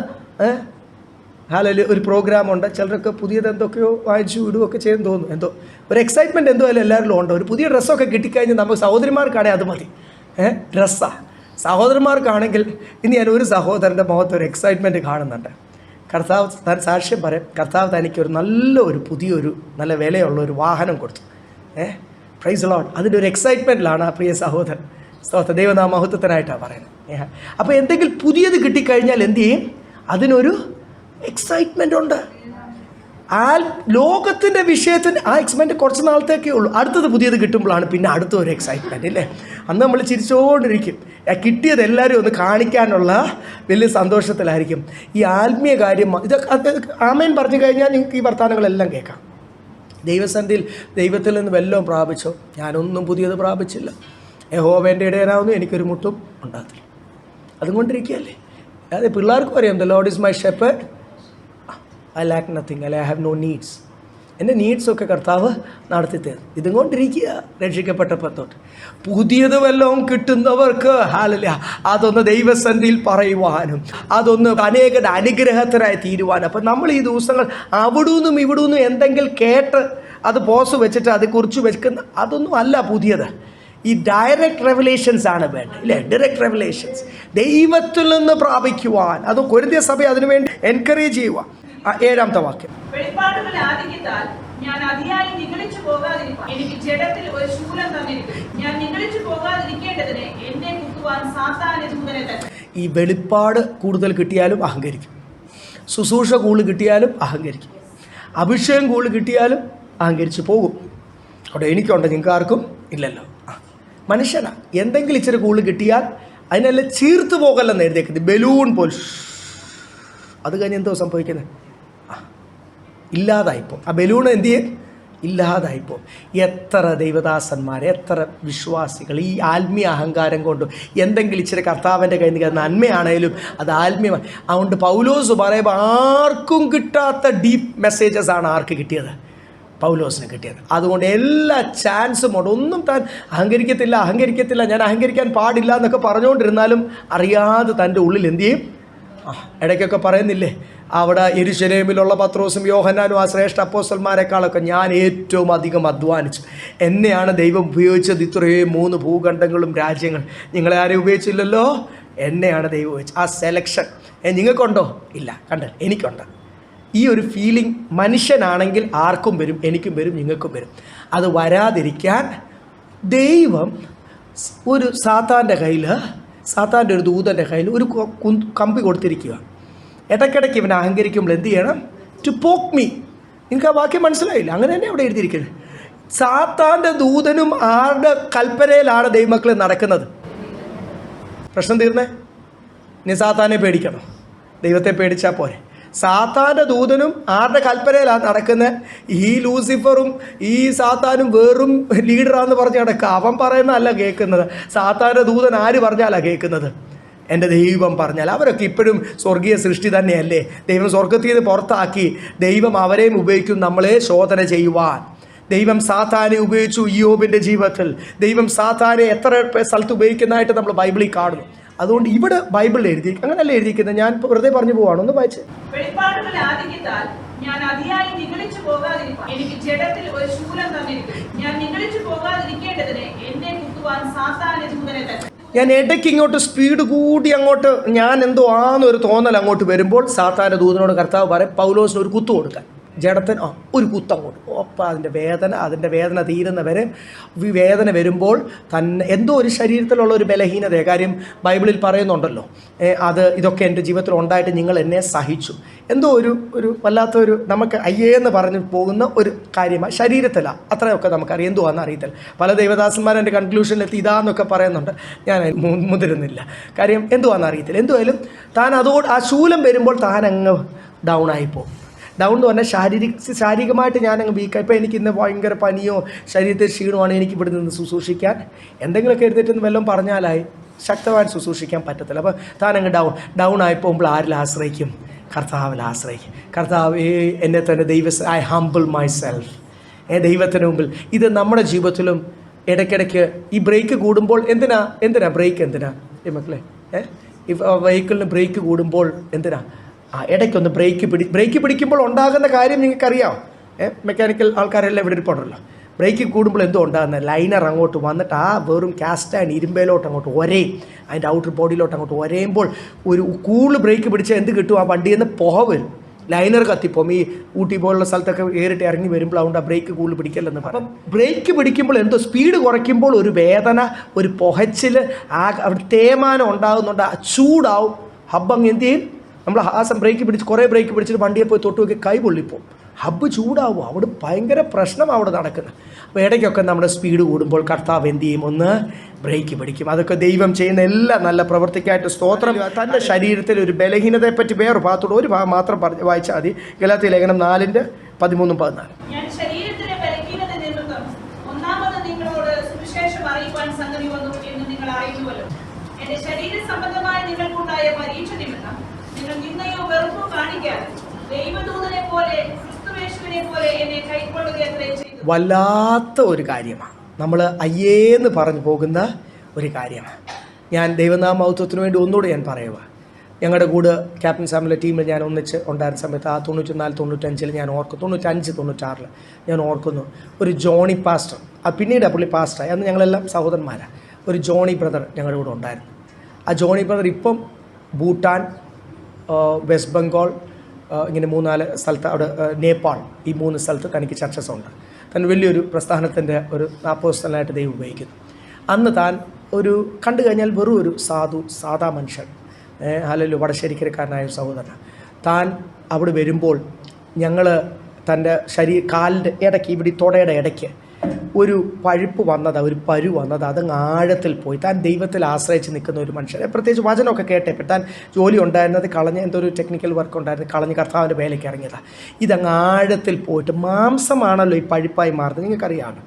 ഒരു പ്രോഗ്രാമുണ്ട്. ചിലരൊക്കെ പുതിയത് എന്തൊക്കെയോ വായിച്ചു ഇടുകയൊക്കെ ചെയ്യുന്നു തോന്നുന്നു. എന്തോ ഒരു എക്സൈറ്റ്മെൻറ്റ് എന്തോ അല്ല എല്ലാവരിലും ഉണ്ട്. ഒരു പുതിയ ഡ്രസ്സൊക്കെ കിട്ടിക്കഴിഞ്ഞാൽ നമുക്ക് സഹോദരിമാർക്കാണെങ്കിൽ അത് മതി. ഡ്രസ്സാണ്. സഹോദരന്മാർക്കാണെങ്കിൽ ഇന്ന് ഞാൻ ഒരു സഹോദരൻ്റെ മുഖത്ത് ഒരു എക്സൈറ്റ്മെൻറ്റ് കാണുന്നുണ്ട്. കർത്താവ് താൻ സാക്ഷ്യം പറയും, കർത്താവ് തനിക്കൊരു പുതിയൊരു നല്ല വിലയുള്ള ഒരു വാഹനം കൊടുത്തു. Praise the Lord. അതിൻ്റെ ഒരു എക്സൈറ്റ്മെൻറ്റിലാണ് ആ പ്രിയ സഹോദരൻ. ദൈവനാമ മഹത്വത്തിനായിട്ടാണ് പറയുന്നത്. അപ്പോൾ എന്തെങ്കിലും പുതിയത് കിട്ടിക്കഴിഞ്ഞാൽ എന്ത് ചെയ്യും? അതിനൊരു എക്സൈറ്റ്മെൻ്റ് ഉണ്ട്. ലോകത്തിൻ്റെ വിഷയത്തിന് ആ എക്സൈറ്റ്മെൻറ്റ് കുറച്ച് നാളത്തേക്കേ ഉള്ളൂ. അടുത്തത് പുതിയത് കിട്ടുമ്പോഴാണ് പിന്നെ അടുത്ത ഒരു എക്സൈറ്റ്മെൻറ്റ് ഇല്ലേ? അന്ന് നമ്മൾ ചിരിച്ചുകൊണ്ടിരിക്കും. കിട്ടിയത് എല്ലാവരും ഒന്ന് കാണിക്കാനുള്ള വലിയ സന്തോഷത്തിലായിരിക്കും. ഈ ആത്മീയ കാര്യം ഇതൊക്കെ ആമേൻ പറഞ്ഞു കഴിഞ്ഞാൽ നിങ്ങൾക്ക് ഈ വർത്തമാനങ്ങളെല്ലാം കേൾക്കാം. ദൈവസന്ധിയിൽ ദൈവത്തിൽ നിന്ന് വല്ലതും പ്രാപിച്ചോ? ഞാനൊന്നും പുതിയത് പ്രാപിച്ചില്ല. യഹോവൻ്റെ ഇടയനാവുന്നു, എനിക്കൊരു മുട്ടും ഉണ്ടാകത്തില്ല. അതുകൊണ്ടിരിക്കുകയല്ലേ. അതെ, പിള്ളേർക്കും അറിയാം, the Lord is my shepherd, I lack nothing, I have no needs. എൻ്റെ നീഡ്സൊക്കെ കർത്താവ് നടത്തി തരും. ഇതും കൊണ്ടിരിക്കുക രക്ഷിക്കപ്പെട്ടപ്പോൾ തൊട്ട്. പുതിയത് വല്ലതും കിട്ടുന്നവർക്ക് ഹാലല്ല അതൊന്ന് ദൈവസന്നിധിയിൽ പറയുവാനും അതൊന്ന് അനേകരുടെ അനുഗ്രഹത്തിനായി തീരുവാനും. അപ്പം നമ്മൾ ഈ ദിവസങ്ങൾ അവിടുന്നും ഇവിടുന്നും എന്തെങ്കിലും കേട്ട് അത് പോസ് വെച്ചിട്ട് അത് കുറിച്ച് വെക്കുന്ന അതൊന്നും അല്ല പുതിയത്. ഈ ഡയറക്റ്റ് റെവലേഷൻസ് ആണ് വേണ്ടത്, ഇല്ലേ? ഡയറക്റ്റ് റെവലേഷൻസ് ദൈവത്തിൽ നിന്ന് പ്രാപിക്കുവാൻ. അത് കൊരിന്ത്യ സഭ അതിനുവേണ്ടി എൻകറേജ് ചെയ്യുക. 7-ാമത്തെ വാക്യം, വെളിപ്പാടുകളുടെ ആധിക്യത്താൽ ഞാൻ അതിയായി നിഗളിച്ചു പോകാതിരിക്കാൻ എനിക്ക് ജഡത്തിൽ ഒരു ശൂലം തന്നിരിക്കുന്നു. ഞാൻ നിഗളിച്ചു പോകാതിരിക്കേണ്ടതിന് എന്നെ കുത്തുവാൻ സാത്താന്റെ ദൂതനെ തന്നെ. ഈ വെളിപ്പാട് കൂടുതൽ കിട്ടിയാലും അഹങ്കരിക്കും, ശുശ്രൂഷ കൂടുതൽ കിട്ടിയാലും അഹങ്കരിക്കും, അഭിഷേകം കൂടുതൽ കിട്ടിയാലും അഹങ്കരിച്ച് പോകും. അവിടെ എനിക്കുണ്ട്, നിങ്ങൾക്ക് ആർക്കും ഇല്ലല്ലോ. മനുഷ്യനാണ്. എന്തെങ്കിലും ഇച്ചിരി കൂടുതൽ കിട്ടിയാൽ അതിനെല്ലാം ചീർത്ത് പോകല്ലെന്ന് എഴുതിയേക്കുന്നത്. ബലൂൺ പോൽ അത് കഴിഞ്ഞ് എന്തോ സംഭവിക്കുന്നത്? ഇല്ലാതായിപ്പോൾ ആ ബലൂൺ എന്ത് ചെയ്യും? ഇല്ലാതായിപ്പോൾ. എത്ര ദൈവദാസന്മാർ, എത്ര വിശ്വാസികൾ ഈ ആത്മീയ അഹങ്കാരം കൊണ്ടും എന്തെങ്കിലും ഇച്ചിരി കർത്താവിൻ്റെ കയ്യിൽ നിന്ന് നന്മയാണേലും അത് ആത്മീയമായി. അതുകൊണ്ട് പൗലോസ് പറയുമ്പോൾ ആർക്കും കിട്ടാത്ത ഡീപ്പ് മെസ്സേജസ് ആണ് ആർക്ക് കിട്ടിയത്? പൗലോസിന് കിട്ടിയത്. അതുകൊണ്ട് എല്ലാ ചാൻസും ഉണ്ട്. ഒന്നും താൻ അഹങ്കരിക്കത്തില്ല, ഞാൻ അഹങ്കരിക്കാൻ പാടില്ല എന്നൊക്കെ പറഞ്ഞുകൊണ്ടിരുന്നാലും അറിയാതെ തൻ്റെ ഉള്ളിൽ എന്ത് ചെയ്യും? ഇടയ്ക്കൊക്കെ പറയുന്നില്ലേ, അവിടെ യെരൂശലേമിലുള്ള പത്രോസും യോഹന്നാനും ആ ശ്രേഷ്ഠ അപ്പോസ്തലന്മാരെക്കാളൊക്കെ ഞാൻ ഏറ്റവും അധികം അധ്വാനിച്ചു, എന്നെയാണ് ദൈവം ഉപയോഗിച്ചത്. ഇത്രയും 3 ഭൂഖണ്ഡങ്ങളും രാജ്യങ്ങൾ നിങ്ങളെ ആരെയും ഉപയോഗിച്ചില്ലല്ലോ, എന്നെയാണ് ദൈവം ഉപയോഗിച്ചത്. ആ സെലക്ഷൻ നിങ്ങൾക്കുണ്ടോ? ഇല്ല. കണ്ടോ, എനിക്കുണ്ട്. ഈ ഒരു ഫീലിംഗ് മനുഷ്യനാണെങ്കിൽ ആർക്കും വരും, എനിക്കും വരും, നിങ്ങൾക്കും വരും. അത് വരാതിരിക്കാൻ ദൈവം ഒരു സാത്താൻ്റെ കയ്യിൽ, സാത്താൻ്റെ ഒരു ദൂതൻ്റെ കയ്യിൽ ഒരു കമ്പി കൊടുത്തിരിക്കുക. ഇടയ്ക്കിടയ്ക്ക് ഇവൻ അഹങ്കരിക്കുമ്പോൾ എന്ത് ചെയ്യണം? ടു പോക്ക് മീ. നിങ്ങൾക്ക് ആ വാക്യം മനസ്സിലായില്ല? അങ്ങനെ തന്നെ അവിടെ എഴുതിയിരിക്കുന്നത്. സാത്താൻ്റെ ദൂതനും ആരുടെ കൽപ്പനയിലാണ് ദൈവമക്കൾ നടക്കുന്നത്? പ്രശ്നം തീർന്നേ? ഇനി സാത്താനെ പേടിക്കണം, ദൈവത്തെ പേടിച്ചാൽ പോരെ. സാത്താൻ്റെ ദൂതനും ആരുടെ കൽപ്പനയിലാണ് നടക്കുന്നത്? ഈ ലൂസിഫറും ഈ സാത്താനും വെറും ലീഡറാന്ന് പറഞ്ഞ് നടക്കുക. അവൻ പറയുന്നതല്ല കേൾക്കുന്നത്. സാത്താൻ്റെ ദൂതൻ ആര് പറഞ്ഞാലാണ് കേൾക്കുന്നത്? എൻ്റെ ദൈവം പറഞ്ഞാൽ. അവരൊക്കെ ഇപ്പോഴും സ്വർഗീയ സൃഷ്ടി തന്നെയല്ലേ? ദൈവം സ്വർഗത്തിൽ നിന്ന് പുറത്താക്കി ദൈവം അവരെയും ഉപയോഗിക്കും നമ്മളെ ശോധന ചെയ്യുവാൻ. ദൈവം സാത്താനെ ഉപയോഗിച്ചു ഇയ്യോബിൻ്റെ ജീവിതത്തിൽ. ദൈവം സാത്താനെ എത്ര സ്ഥലത്ത് ഉപയോഗിക്കുന്നതായിട്ട് നമ്മൾ ബൈബിളിൽ കാണുന്നു. അതുകൊണ്ട് ഇവിടെ ബൈബിളിൽ എഴുതി അങ്ങനെയല്ല എഴുതിയിരിക്കുന്നത്. ഞാൻ വെറുതെ പറഞ്ഞു പോവാണ്, ഒന്ന് വായിച്ച്. വെളിപ്പാടുകളുടെ ആധിക്യത്താൽ ഞാൻ അതിയായി നിഗളിച്ചു പോകാതിരിക്കാൻ എനിക്ക് ജഡത്തിൽ ഒരു ശൂലം തന്നിരിക്കുന്നു. ഞാൻ നിഗളിച്ചു പോകാതിരിക്കേണ്ടതിന് എന്നെ കുത്തുവാൻ സാത്താന്റെ ദൂതനെ തന്നെ. ഞാൻ ഇടയ്ക്ക് ഇങ്ങോട്ട് സ്പീഡ് കൂടി അങ്ങോട്ട് ഞാൻ എന്തോ ആന്നൊരു തോന്നൽ അങ്ങോട്ട് വരുമ്പോൾ സാത്താൻ്റെ ദൂതനോട് കർത്താവ് പറയും പൗലോസിന് ഒരു കുത്തു കൊടുക്കാൻ. ജഡത്തിന് ഒരു കുത്തങ്ങോട്ട്. അപ്പം അതിൻ്റെ വേദന തീരുന്ന വരെ വേദന വരുമ്പോൾ തന്നെ എന്തോ ഒരു ശരീരത്തിലുള്ള ഒരു ബലഹീനത. കാര്യം ബൈബിളിൽ പറയുന്നുണ്ടല്ലോ, ഇതൊക്കെ എൻ്റെ ജീവിതത്തിൽ ഉണ്ടായിട്ട് നിങ്ങൾ എന്നെ സഹിച്ചു. എന്തോ ഒരു വല്ലാത്തൊരു നമുക്ക് അയ്യേന്ന് പറഞ്ഞ് പോകുന്ന ഒരു കാര്യമാണ് ശരീരത്തിലാണ്. അത്രയൊക്കെ നമുക്കറിയാം. എന്തുവാണെന്ന് അറിയത്തില്ല. പല ദൈവദാസന്മാരും എൻ്റെ കൺക്ലൂഷനിലെത്തി ഇതാന്നൊക്കെ പറയുന്നുണ്ട്. ഞാൻ മുതിരുന്നില്ല. കാര്യം എന്തുവാണെന്ന് അറിയത്തില്ല. എന്തുവായാലും താൻ ആ ശൂലം വരുമ്പോൾ താൻ അങ്ങ് ഡൗൺ ആയിപ്പോകും. ഡൗൺ എന്ന് പറഞ്ഞാൽ ശാരീരികമായിട്ട് ഞാനങ്ങ് വീക്കായി. ഇപ്പോൾ എനിക്ക് ഇന്ന് ഭയങ്കര പനിയോ ശരീരത്തിൽ ക്ഷീണമാണ്, എനിക്ക് ഇവിടെ നിന്ന് ശുശ്രൂഷിക്കാൻ എന്തെങ്കിലുമൊക്കെ എഴുതിയിട്ടെന്ന് വല്ലതും പറഞ്ഞാലായി ശക്തമായിട്ട് ശുശ്രൂഷിക്കാൻ പറ്റത്തില്ല. അപ്പോൾ താനങ്ങ് ഡൗൺ ആയി പോകുമ്പോൾ ആരിൽ ആശ്രയിക്കും? കർത്താവിൽ ആശ്രയിക്കും. കർത്താവ് എന്നെ തന്നെ ഐ ഹംബിൾ മൈ സെൽഫ് ദൈവത്തിന് മുമ്പിൽ. ഇത് നമ്മുടെ ജീവിതത്തിലും ഇടയ്ക്കിടയ്ക്ക് ഈ ബ്രേക്ക് കൂടുമ്പോൾ എന്തിനാ ബ്രേക്ക്? എന്തിനാ ഈ മക്കളെ? ഈ വെഹിക്കിളിന് ബ്രേക്ക് കൂടുമ്പോൾ എന്തിനാ? ഇടയ്ക്കൊന്ന് ബ്രേക്ക് പിടിക്കുമ്പോൾ ഉണ്ടാകുന്ന കാര്യം നിങ്ങൾക്കറിയാം. മെക്കാനിക്കൽ ആൾക്കാരെല്ലാം ഇവിടെ ഇരിപ്പുണ്ടല്ലോ. ബ്രേക്ക് കൂടുമ്പോൾ എന്തോ ഉണ്ടാകുന്നത്? ലൈനർ അങ്ങോട്ട് വന്നിട്ട് വെറും കാസ്റ്റ് ആൻഡ് ഇരുമ്പയിലോട്ട് അങ്ങോട്ട് ഒരേയും അതിൻ്റെ ഔട്ടർ ബോഡിയിലോട്ട് അങ്ങോട്ട് ഒരയുമ്പോൾ ഒരു കൂടുതൽ ബ്രേക്ക് പിടിച്ചാൽ എന്ത് കിട്ടും? ആ വണ്ടിയിൽ നിന്ന് പുക വരും, ലൈനർ കത്തിപ്പോം. ഈ ഊട്ടി പോലുള്ള സ്ഥലത്തൊക്കെ കയറിയിട്ട് ഇറങ്ങി വരുമ്പോൾ അതുകൊണ്ട് ആ ബ്രേക്ക് കൂടുതൽ പിടിക്കല്ലെന്ന് പറയും. അപ്പം ബ്രേക്ക് പിടിക്കുമ്പോൾ എന്തോ സ്പീഡ് കുറയ്ക്കുമ്പോൾ ഒരു വേദന, ഒരു പുകച്ചിൽ, അവിടെ തേയ്മാനം ഉണ്ടാകുന്നുണ്ട്, ചൂടാവും. ഹബ്ബങ്ങ് എന്ത് ചെയ്യും? നമ്മൾ ബ്രേക്ക് പിടിച്ചിട്ട് വണ്ടിയെ പോയി തൊട്ട് നോക്കി കൈ പൊള്ളിപ്പോവും. ഹബ്ബ് ചൂടാവും. അവിടെ ഭയങ്കര പ്രശ്നം അവിടെ നടക്കുന്നത്. അപ്പോൾ ഇടയ്ക്കൊക്കെ നമ്മുടെ സ്പീഡ് കൂടുമ്പോൾ കർത്താവ് എന്ത് ചെയ്യും? ഒന്ന് ബ്രേക്ക് പിടിക്കും. അതൊക്കെ ദൈവം ചെയ്യുന്ന എല്ലാ നല്ല പ്രവൃത്തിക്കായിട്ട് സ്തോത്രം. തൻ്റെ ശരീരത്തിൽ ഒരു ബലഹീനതയെപ്പറ്റി വേറെ ഭാഗത്തോട് ഒരു ഭാഗം മാത്രം വായിച്ചാൽ മതി. ഗലാത്യ ലേഖനം 4:13-14. ഞാൻ ശരീരത്തിലെ ബലഹീനത നിമിത്തം ഒന്നാമത് നിങ്ങളോട് സുവിശേഷം അറിയിക്കാൻ സംഗതി വന്നു എന്ന് നിങ്ങൾ അറിയുന്നുവല്ലോ. എന്റെ ശരീര സംബന്ധമായ നിങ്ങൾക്കുണ്ടായ പരീക്ഷ നിമിത്തം നിങ്ങൾ നിന്നയോ വെറുപ്പോ കാണിക്കാതെ ദൈവദൂതനെ പോലെ ക്രിസ്തുവെ പരമേശ്വരനെ പോലെ എന്നെ കൈക്കൊള്ളുകയത്രേ ചെയ്തു. വല്ലാത്ത ഒരു കാര്യമാണ്. നമ്മൾ അയ്യേന്ന് പറഞ്ഞു പോകുന്ന ഒരു കാര്യമാണ്. ഞാൻ ദൈവനാമൗത്വത്തിന് വേണ്ടി ഒന്നുകൂടെ ഞാൻ പറയുക. ഞങ്ങളുടെ കൂടെ ക്യാപ്റ്റൻ സാമിലെ ടീമിൽ ഞാൻ ഒന്നിച്ച് ഉണ്ടായിരുന്ന സമയത്ത് ആ 94-95 ഞാൻ ഓർക്കുന്നു, 95-96 ഞാൻ ഓർക്കുന്നു, ഒരു ജോണി പാസ്റ്റർ, പിന്നീട് പുള്ളി പാസ്റ്ററായി, അന്ന് ഞങ്ങളെല്ലാം സഹോദരന്മാരാണ്. ഒരു ജോണി ബ്രദർ ഞങ്ങളുടെ കൂടെ ഉണ്ടായിരുന്നു. ആ ജോണി ബ്രദർ ഇപ്പം ഭൂട്ടാൻ, വെസ്റ്റ് ബംഗാൾ, ഇങ്ങനെ 3-4 സ്ഥലത്ത്, അവിടെ നേപ്പാൾ, ഈ 3 സ്ഥലത്ത് തനിക്ക് ചർച്ചസ് ഉണ്ട്. താൻ വലിയൊരു പ്രസ്ഥാനത്തിൻ്റെ ഒരു അപ്പോസ്തലനായിട്ട് ദൈവം ഉപയോഗിക്കുന്നു. അന്ന് താൻ ഒരു കണ്ടു കഴിഞ്ഞാൽ വെറും ഒരു സാധാ മനുഷ്യൻ, ഹല്ലേലൂയ, വടശ്ശേരിക്കരക്കാരനായ ഒരു സഹോദരൻ. താൻ അവിടെ വരുമ്പോൾ ഞങ്ങൾ തൻ്റെ കാലിൻ്റെ ഇടയ്ക്ക്, ഇവിടെ തുടയുടെ ഇടയ്ക്ക് ഒരു പഴുപ്പ് വന്നത്, ഒരു പരു വന്നത്, അതങ്ങ് ആഴത്തിൽ പോയി. താൻ ദൈവത്തിൽ ആശ്രയിച്ച് നിൽക്കുന്ന ഒരു മനുഷ്യൻ. പ്രത്യേകിച്ച് വചനമൊക്കെ കേട്ടപ്പോൾ താൻ ജോലി ഉണ്ടായിരുന്നത് കളഞ്ഞ്, എന്തോ ഒരു ടെക്നിക്കൽ വർക്ക് ഉണ്ടായിരുന്നു, കളഞ്ഞ് കർത്താവിൻ്റെ വേലയ്ക്ക് ഇറങ്ങിയതാണ്. ഇതങ്ങ് ആഴത്തിൽ പോയിട്ട് മാംസമാണല്ലോ ഈ പഴുപ്പായി മാറുന്നത്, നിങ്ങൾക്കറിയാമല്ലോ.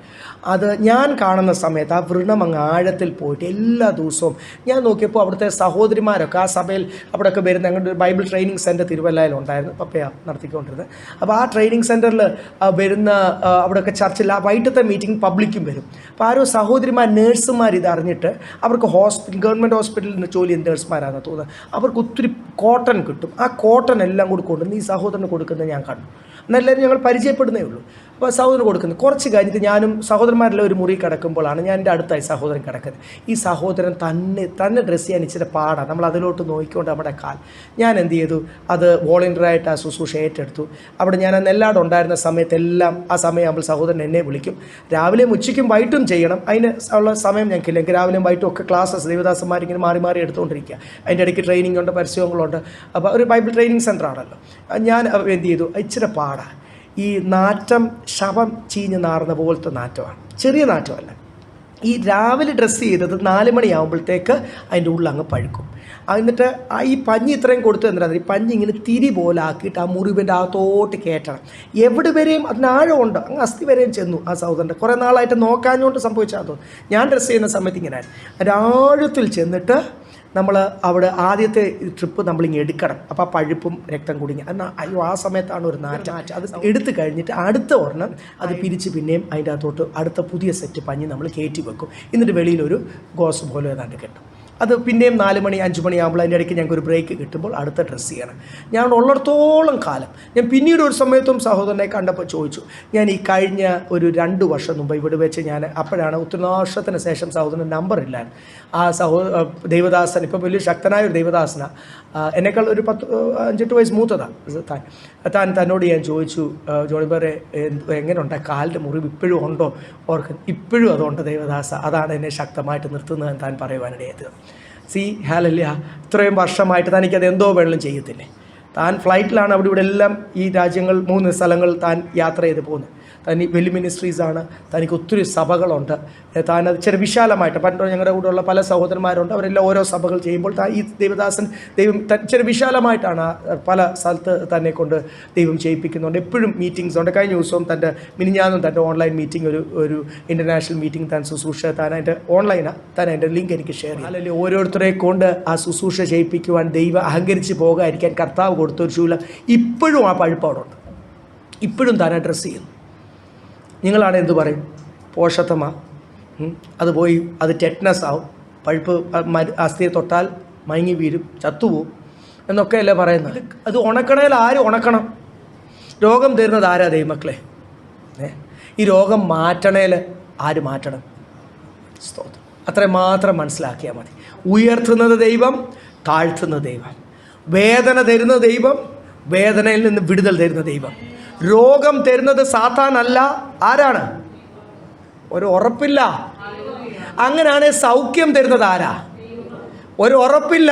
അത് ഞാൻ കാണുന്ന സമയത്ത് ആ വ്രണം അങ്ങ് ആഴത്തിൽ പോയിട്ട് എല്ലാ ദിവസവും ഞാൻ നോക്കിയപ്പോൾ അവിടുത്തെ സഹോദരിമാരൊക്കെ ആ സഭയിൽ അവിടെയൊക്കെ വരുന്ന, ഞങ്ങളുടെ ബൈബിൾ ട്രെയിനിങ് സെൻറ്റർ തിരുവല്ലയിലുണ്ടായിരുന്നു, പപ്പയാണ് നടത്തിക്കൊണ്ടിരുന്നത്. അപ്പോൾ ആ ട്രെയിനിങ് സെൻറ്ററിൽ വരുന്ന അവിടെയൊക്കെ ചർച്ചിൽ ആ വൈകിട്ടത്തെ മീറ്റിംഗ് പബ്ലിക്കും വരും. അപ്പോൾ ആരോ സഹോദരിമാർ, നേഴ്സുമാർ ഇതറിഞ്ഞിട്ട് അവർക്ക് ഗവൺമെൻറ് ഹോസ്പിറ്റലിൽ നിന്ന് ജോലി ചെയ്യുന്ന നേഴ്സുമാരാണെന്ന് തോന്നുന്നത്, അവർക്ക് ഒത്തിരി കോട്ടൺ കിട്ടും. ആ കോട്ടൺ എല്ലാം കൂടി കൊണ്ടുവന്ന് ഈ സഹോദരന് കൊടുക്കുന്നത് ഞാൻ കണ്ടു. എന്നെല്ലാവരും ഞങ്ങൾ പരിചയപ്പെടുന്നേ ഉള്ളൂ. അപ്പോൾ സഹോദരൻ കൊടുക്കുന്നത് കുറച്ച് കഴിഞ്ഞിട്ട് ഞാനും സഹോദരന്മാരെല്ലാം ഒരു മുറി കിടക്കുമ്പോഴാണ് ഞാൻ എൻ്റെ അടുത്തായി സഹോദരൻ കിടക്കുന്നത്. ഈ സഹോദരൻ തന്നെ ഡ്രസ്സ് ചെയ്യാൻ ഇച്ചിരി പാടാണ്. നമ്മൾ അതിലോട്ട് നോക്കിക്കൊണ്ട് നമ്മുടെ ഞാൻ എന്ത് ചെയ്തു, അത് വോളണ്ടിയറായിട്ട് ആ ശുശ്രൂഷ ഏറ്റെടുത്തു. അവിടെ ഞാൻ അന്ന് എല്ലായിടും ഉണ്ടായിരുന്ന സമയത്തെല്ലാം ആ സമയമാകുമ്പോൾ സഹോദരൻ എന്നെ വിളിക്കും. രാവിലെയും ഉച്ചയ്ക്കും വൈകിട്ടും ചെയ്യണം, അതിന് ഉള്ള സമയം ഞങ്ങൾക്കില്ല. എനിക്ക് രാവിലെയും വൈകിട്ടും ഒക്കെ ക്ലാസ്സസ് ദേവദാസന്മാരിങ്ങനെ മാറി മാറി എടുത്തുകൊണ്ടിരിക്കുക. അതിൻ്റെ ഇടയ്ക്ക് ട്രെയിനിങ് ഉണ്ട്, പരസ്യങ്ങളുണ്ട്. അപ്പോൾ ഒരു ബൈബിൾ ട്രെയിനിങ് സെൻ്റർ ആണല്ലോ. ഞാൻ എന്ത് ചെയ്തു, ഇച്ചിരി പാടാണ്. ഈ നാറ്റം ശവം ചീഞ്ഞ് നാറുന്ന പോലത്തെ നാറ്റമാണ്, ചെറിയ നാറ്റമല്ല. ഈ രാവിലെ ഡ്രസ്സ് ചെയ്തത് 4 മണിയാകുമ്പോഴത്തേക്ക് അതിൻ്റെ ഉള്ളങ്ങ് പഴുക്കും. എന്നിട്ട് ഈ പഞ്ഞി ഇത്രയും കൊടുത്തു എന്തിനാണ്, ഈ പഞ്ഞി ഇങ്ങനെ തിരി പോലെ ആക്കിയിട്ട് ആ മുറിവിൻ്റെ അകത്തോട്ട് കയറ്റണം. എവിടെ വരെയും അതിനാഴമുണ്ട്, അങ്ങ് അസ്ഥി വരെയും ചെന്നു ആ സഹോദരൻ്റെ. കുറേ നാളായിട്ട് നോക്കാഞ്ഞുകൊണ്ട് സംഭവിച്ചാൽ തോന്നുന്നു. ഞാൻ ഡ്രസ്സ് ചെയ്യുന്ന സമയത്ത് ഇങ്ങനെയായിരുന്നു. ഒരാഴത്തിൽ ചെന്നിട്ട് നമ്മൾ അവിടെ ആദ്യത്തെ ട്രിപ്പ് നമ്മളിങ്ങനെ എടുക്കണം. അപ്പോൾ ആ പഴുപ്പും രക്തം കുടിങ്ങി എന്നാൽ അയ്യോ ആ സമയത്താണ് ഒരു നാറ്റം. അത് എടുത്ത് കഴിഞ്ഞിട്ട് അടുത്ത ഒരെണ്ണം അത് പിരിച്ച് പിന്നെയും അതിൻ്റെ അകത്തോട്ട് അടുത്ത പുതിയ സെറ്റ് പഞ്ഞി നമ്മൾ കയറ്റി വെക്കും. എന്നിട്ട് വെളിയിലൊരു ഗോസ് പോലെ ഏതാണ്ട് കെട്ടും. അത് പിന്നെയും 4 മണി 5 മണിയാകുമ്പോൾ അതിൻ്റെ ഇടയ്ക്ക് ഞങ്ങൾക്കൊരു ബ്രേക്ക് കിട്ടുമ്പോൾ അടുത്ത ഡ്രസ്സ് ചെയ്യണം. ഞാൻ ഉള്ളിടത്തോളം കാലം ഞാൻ പിന്നീട് ഒരു സമയത്തും സഹോദരനെ കണ്ടപ്പോൾ ചോദിച്ചു, ഞാൻ ഈ കഴിഞ്ഞ ഒരു 2 വർഷം മുമ്പ് ഇവിടെ വെച്ച് ഞാൻ അപ്പോഴാണ് ഒത്തിരി വർഷത്തിന് ശേഷം സഹോദരൻ നമ്പർ ഇല്ലായിരുന്നു. ആ ദൈവദാസൻ ഇപ്പോൾ വലിയ ശക്തനായ ഒരു ദൈവദാസനാണ്, എന്നേക്കാൾ ഒരു 5-8 വയസ്സ് മൂത്തതാണ് തന്നോട് ഞാൻ ചോദിച്ചു, ജോണിബറെ എങ്ങനെയുണ്ട് കാലിൻ്റെ മുറിവ് ഇപ്പോഴും ഉണ്ടോ? ഇപ്പോഴും അതുകൊണ്ട് ദൈവദാസ, അതാണ് എന്നെ ശക്തമായിട്ട് നിർത്തുന്നതെന്ന് താൻ പറയുവാനിടയായത്. ഹല്ലേലൂയ, ഇത്രയും വർഷമായിട്ട് തനിക്കത് എന്തോ വേണമെങ്കിലും ചെയ്യത്തില്ലേ. താൻ ഫ്ലൈറ്റിലാണ് അവിടെ ഇവിടെ എല്ലാം ഈ രാജ്യങ്ങൾ 3 സ്ഥലങ്ങൾ താൻ യാത്ര ചെയ്ത് പോകുന്നത്. തനി വലിയ മിനിസ്ട്രീസാണ്, തനിക്ക് ഒത്തിരി സഭകളുണ്ട്. താൻ അത് ഇച്ചിരി വിശാലമായിട്ട് പണ്ട് ഞങ്ങളുടെ കൂടെയുള്ള പല സഹോദരന്മാരുണ്ട്, അവരെല്ലാം ഓരോ സഭകൾ ചെയ്യുമ്പോൾ ഈ ദൈവദാസൻ ഇച്ചിരി വിശാലമായിട്ടാണ് പല സ്ഥലത്ത് തന്നെ കൊണ്ട് ദൈവം ചെയ്യിപ്പിക്കുന്നുണ്ട്. എപ്പോഴും മീറ്റിങ്സ് ഉണ്ട്. കഴിഞ്ഞ ദിവസവും മിനിഞ്ഞാന്നും തൻ്റെ ഓൺലൈൻ മീറ്റിംഗ് ഒരു ഇൻ്റർനാഷണൽ മീറ്റിംഗ് താൻ ശുശ്രൂഷ താൻ അതിൻ്റെ ഓൺലൈനാണ്, താൻ അതിൻ്റെ ലിങ്ക് എനിക്ക് ഷെയർ ചെയ്യും. അല്ലെങ്കിൽ ഓരോരുത്തരെ കൊണ്ട് ആ ശുശ്രൂഷ ചെയ്യിപ്പിക്കുവാൻ ദൈവം അഹങ്കരിച്ച് പോകാതിരിക്കാൻ കർത്താവ് കൊടുത്തൊരു ശൂലം ഇപ്പോഴും ആ പഴുപ്പവിടുണ്ട്. ഇപ്പോഴും താൻ അഡ്രസ്സ് ചെയ്യുന്നു. നിങ്ങളാണ് എന്തു പറയും, പോഷത്തമാ, അത് പോയി അത് ടെറ്റ്നസ് ആവും, പഴുപ്പ് അസ്ഥിയെ തൊട്ടാൽ മയങ്ങി വീരും, ചത്തുപോവും എന്നൊക്കെയല്ലേ പറയുന്നത്. അത് ഉണക്കണേൽ ആര് ഉണക്കണം? രോഗം തരുന്നത് ആരാ? ദൈവമക്കളെ, ഈ രോഗം മാറ്റണേൽ ആര് മാറ്റണം? സ്തോത്രം. അത്രയും മാത്രം മനസ്സിലാക്കിയാൽ മതി. ഉയർത്തുന്നത് ദൈവം, താഴ്ത്തുന്നത് ദൈവം. വേദന തരുന്ന ദൈവം, വേദനയിൽ നിന്ന് വിടുതൽ തരുന്ന ദൈവം. രോഗം തരുന്നത് സാത്താനല്ല, ആരാണ്? ഒരു ഉറപ്പില്ല. അങ്ങനെയാണ് സൗഖ്യം തരുന്നത് ആരാ? ഒരു ഉറപ്പില്ല.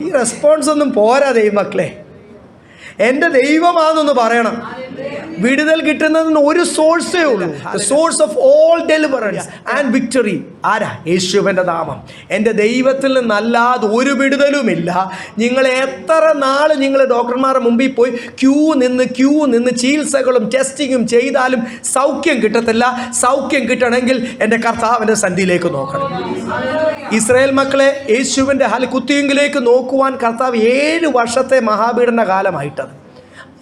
ഈ റെസ്പോൺസ് ഒന്നും പോരാ ദൈവമക്കളെ. എൻ്റെ ദൈവമാണെന്നൊന്ന് പറയണം. വിടുതൽ കിട്ടുന്നതിന് ഒരു സോഴ്സേ ഉള്ളൂ. The source of all deliverance and victory ആരാ? യേശുവിൻ്റെ നാമം. എൻ്റെ ദൈവത്തിൽ നിന്നല്ലാതെ ഒരു വിടുതലുമില്ല. നിങ്ങൾ എത്ര നാൾ നിങ്ങൾ ഡോക്ടർമാരുടെ മുമ്പിൽ പോയി ക്യൂ നിന്ന് ചികിത്സകളും ടെസ്റ്റിങ്ങും ചെയ്താലും സൗഖ്യം കിട്ടത്തില്ല. സൗഖ്യം കിട്ടണമെങ്കിൽ എൻ്റെ കർത്താവിൻ്റെ സന്നിധിയിലേക്ക് നോക്കണം. ഇസ്രായേൽ മക്കളെ യേശുവിൻ്റെ കുത്തിയെങ്കിലേക്ക് നോക്കുവാൻ കർത്താവ് 7 വർഷത്തെ മഹാപീഡന കാലമായിട്ടത്.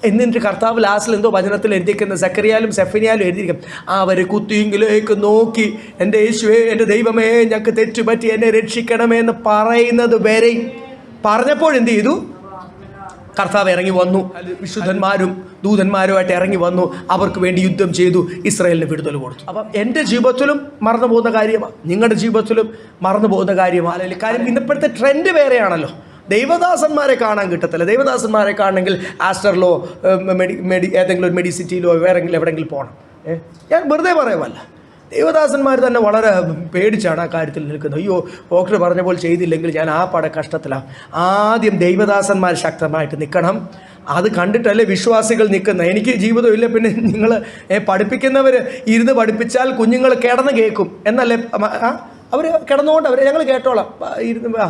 എന്നിട്ട് കർത്താവ് ലാസ്റ്റിൽ എന്തോ വചനത്തിൽ എഴുതിയിരിക്കുന്ന സക്കറിയാലും സെഫനിയാലും എഴുതിയിരിക്കും, അവർ കുത്തിയെങ്കിലേക്ക് നോക്കി എൻ്റെ യേശുവേ, എൻ്റെ ദൈവമേ, ഞങ്ങൾക്ക് തെറ്റുപറ്റി, എന്നെ രക്ഷിക്കണമേ എന്ന് പറയുന്നത് വരെ പറഞ്ഞപ്പോൾ എന്ത് ചെയ്തു? കർത്താവ് ഇറങ്ങി വന്നു. വിശുദ്ധന്മാരും ദൂതന്മാരുമായിട്ട് ഇറങ്ങി വന്നു, അവർക്ക് വേണ്ടി യുദ്ധം ചെയ്തു, ഇസ്രായേലിന് വിടുതൽ കൊടുത്തു. അപ്പം എൻ്റെ ജീവിതത്തിലും മറന്നു പോകുന്ന കാര്യമാണ്, നിങ്ങളുടെ ജീവിതത്തിലും മറന്നു പോകുന്ന കാര്യമാണ്. അല്ലെങ്കിൽ കാര്യം ഇന്നപ്പോഴത്തെ ട്രെൻഡ് വേറെയാണല്ലോ. ദൈവദാസന്മാരെ കാണാൻ കിട്ടത്തില്ല. ദൈവദാസന്മാരെ കാണണമെങ്കിൽ ആസ്റ്ററിലോ ഏതെങ്കിലും ഒരു മെഡിസിറ്റിയിലോ എവിടെയെങ്കിലും പോകണം. ഞാൻ വെറുതെ പറയുമല്ല, ദൈവദാസന്മാർ തന്നെ വളരെ പേടിച്ചാണ് ആ കാര്യത്തിൽ നിൽക്കുന്നത്. അയ്യോ, ഡോക്ടർ പറഞ്ഞ പോലെ ചെയ്തില്ലെങ്കിൽ ഞാൻ ആ പട കഷ്ടത്തിലാണ്. ആദ്യം ദൈവദാസന്മാർ ശക്തമായിട്ട് നിൽക്കണം. അത് കണ്ടിട്ടല്ലേ വിശ്വാസികൾ നിൽക്കുന്നത്. എനിക്ക് ജീവിതമില്ല, പിന്നെ നിങ്ങൾ പഠിപ്പിക്കുന്നവർ ഇരുന്ന് പഠിപ്പിച്ചാൽ കുഞ്ഞുങ്ങൾ കിടന്ന് കേൾക്കും എന്നല്ലേ? അവർ കിടന്നുകൊണ്ട് ഞങ്ങൾ കേട്ടോളാം ഇരുന്ന്.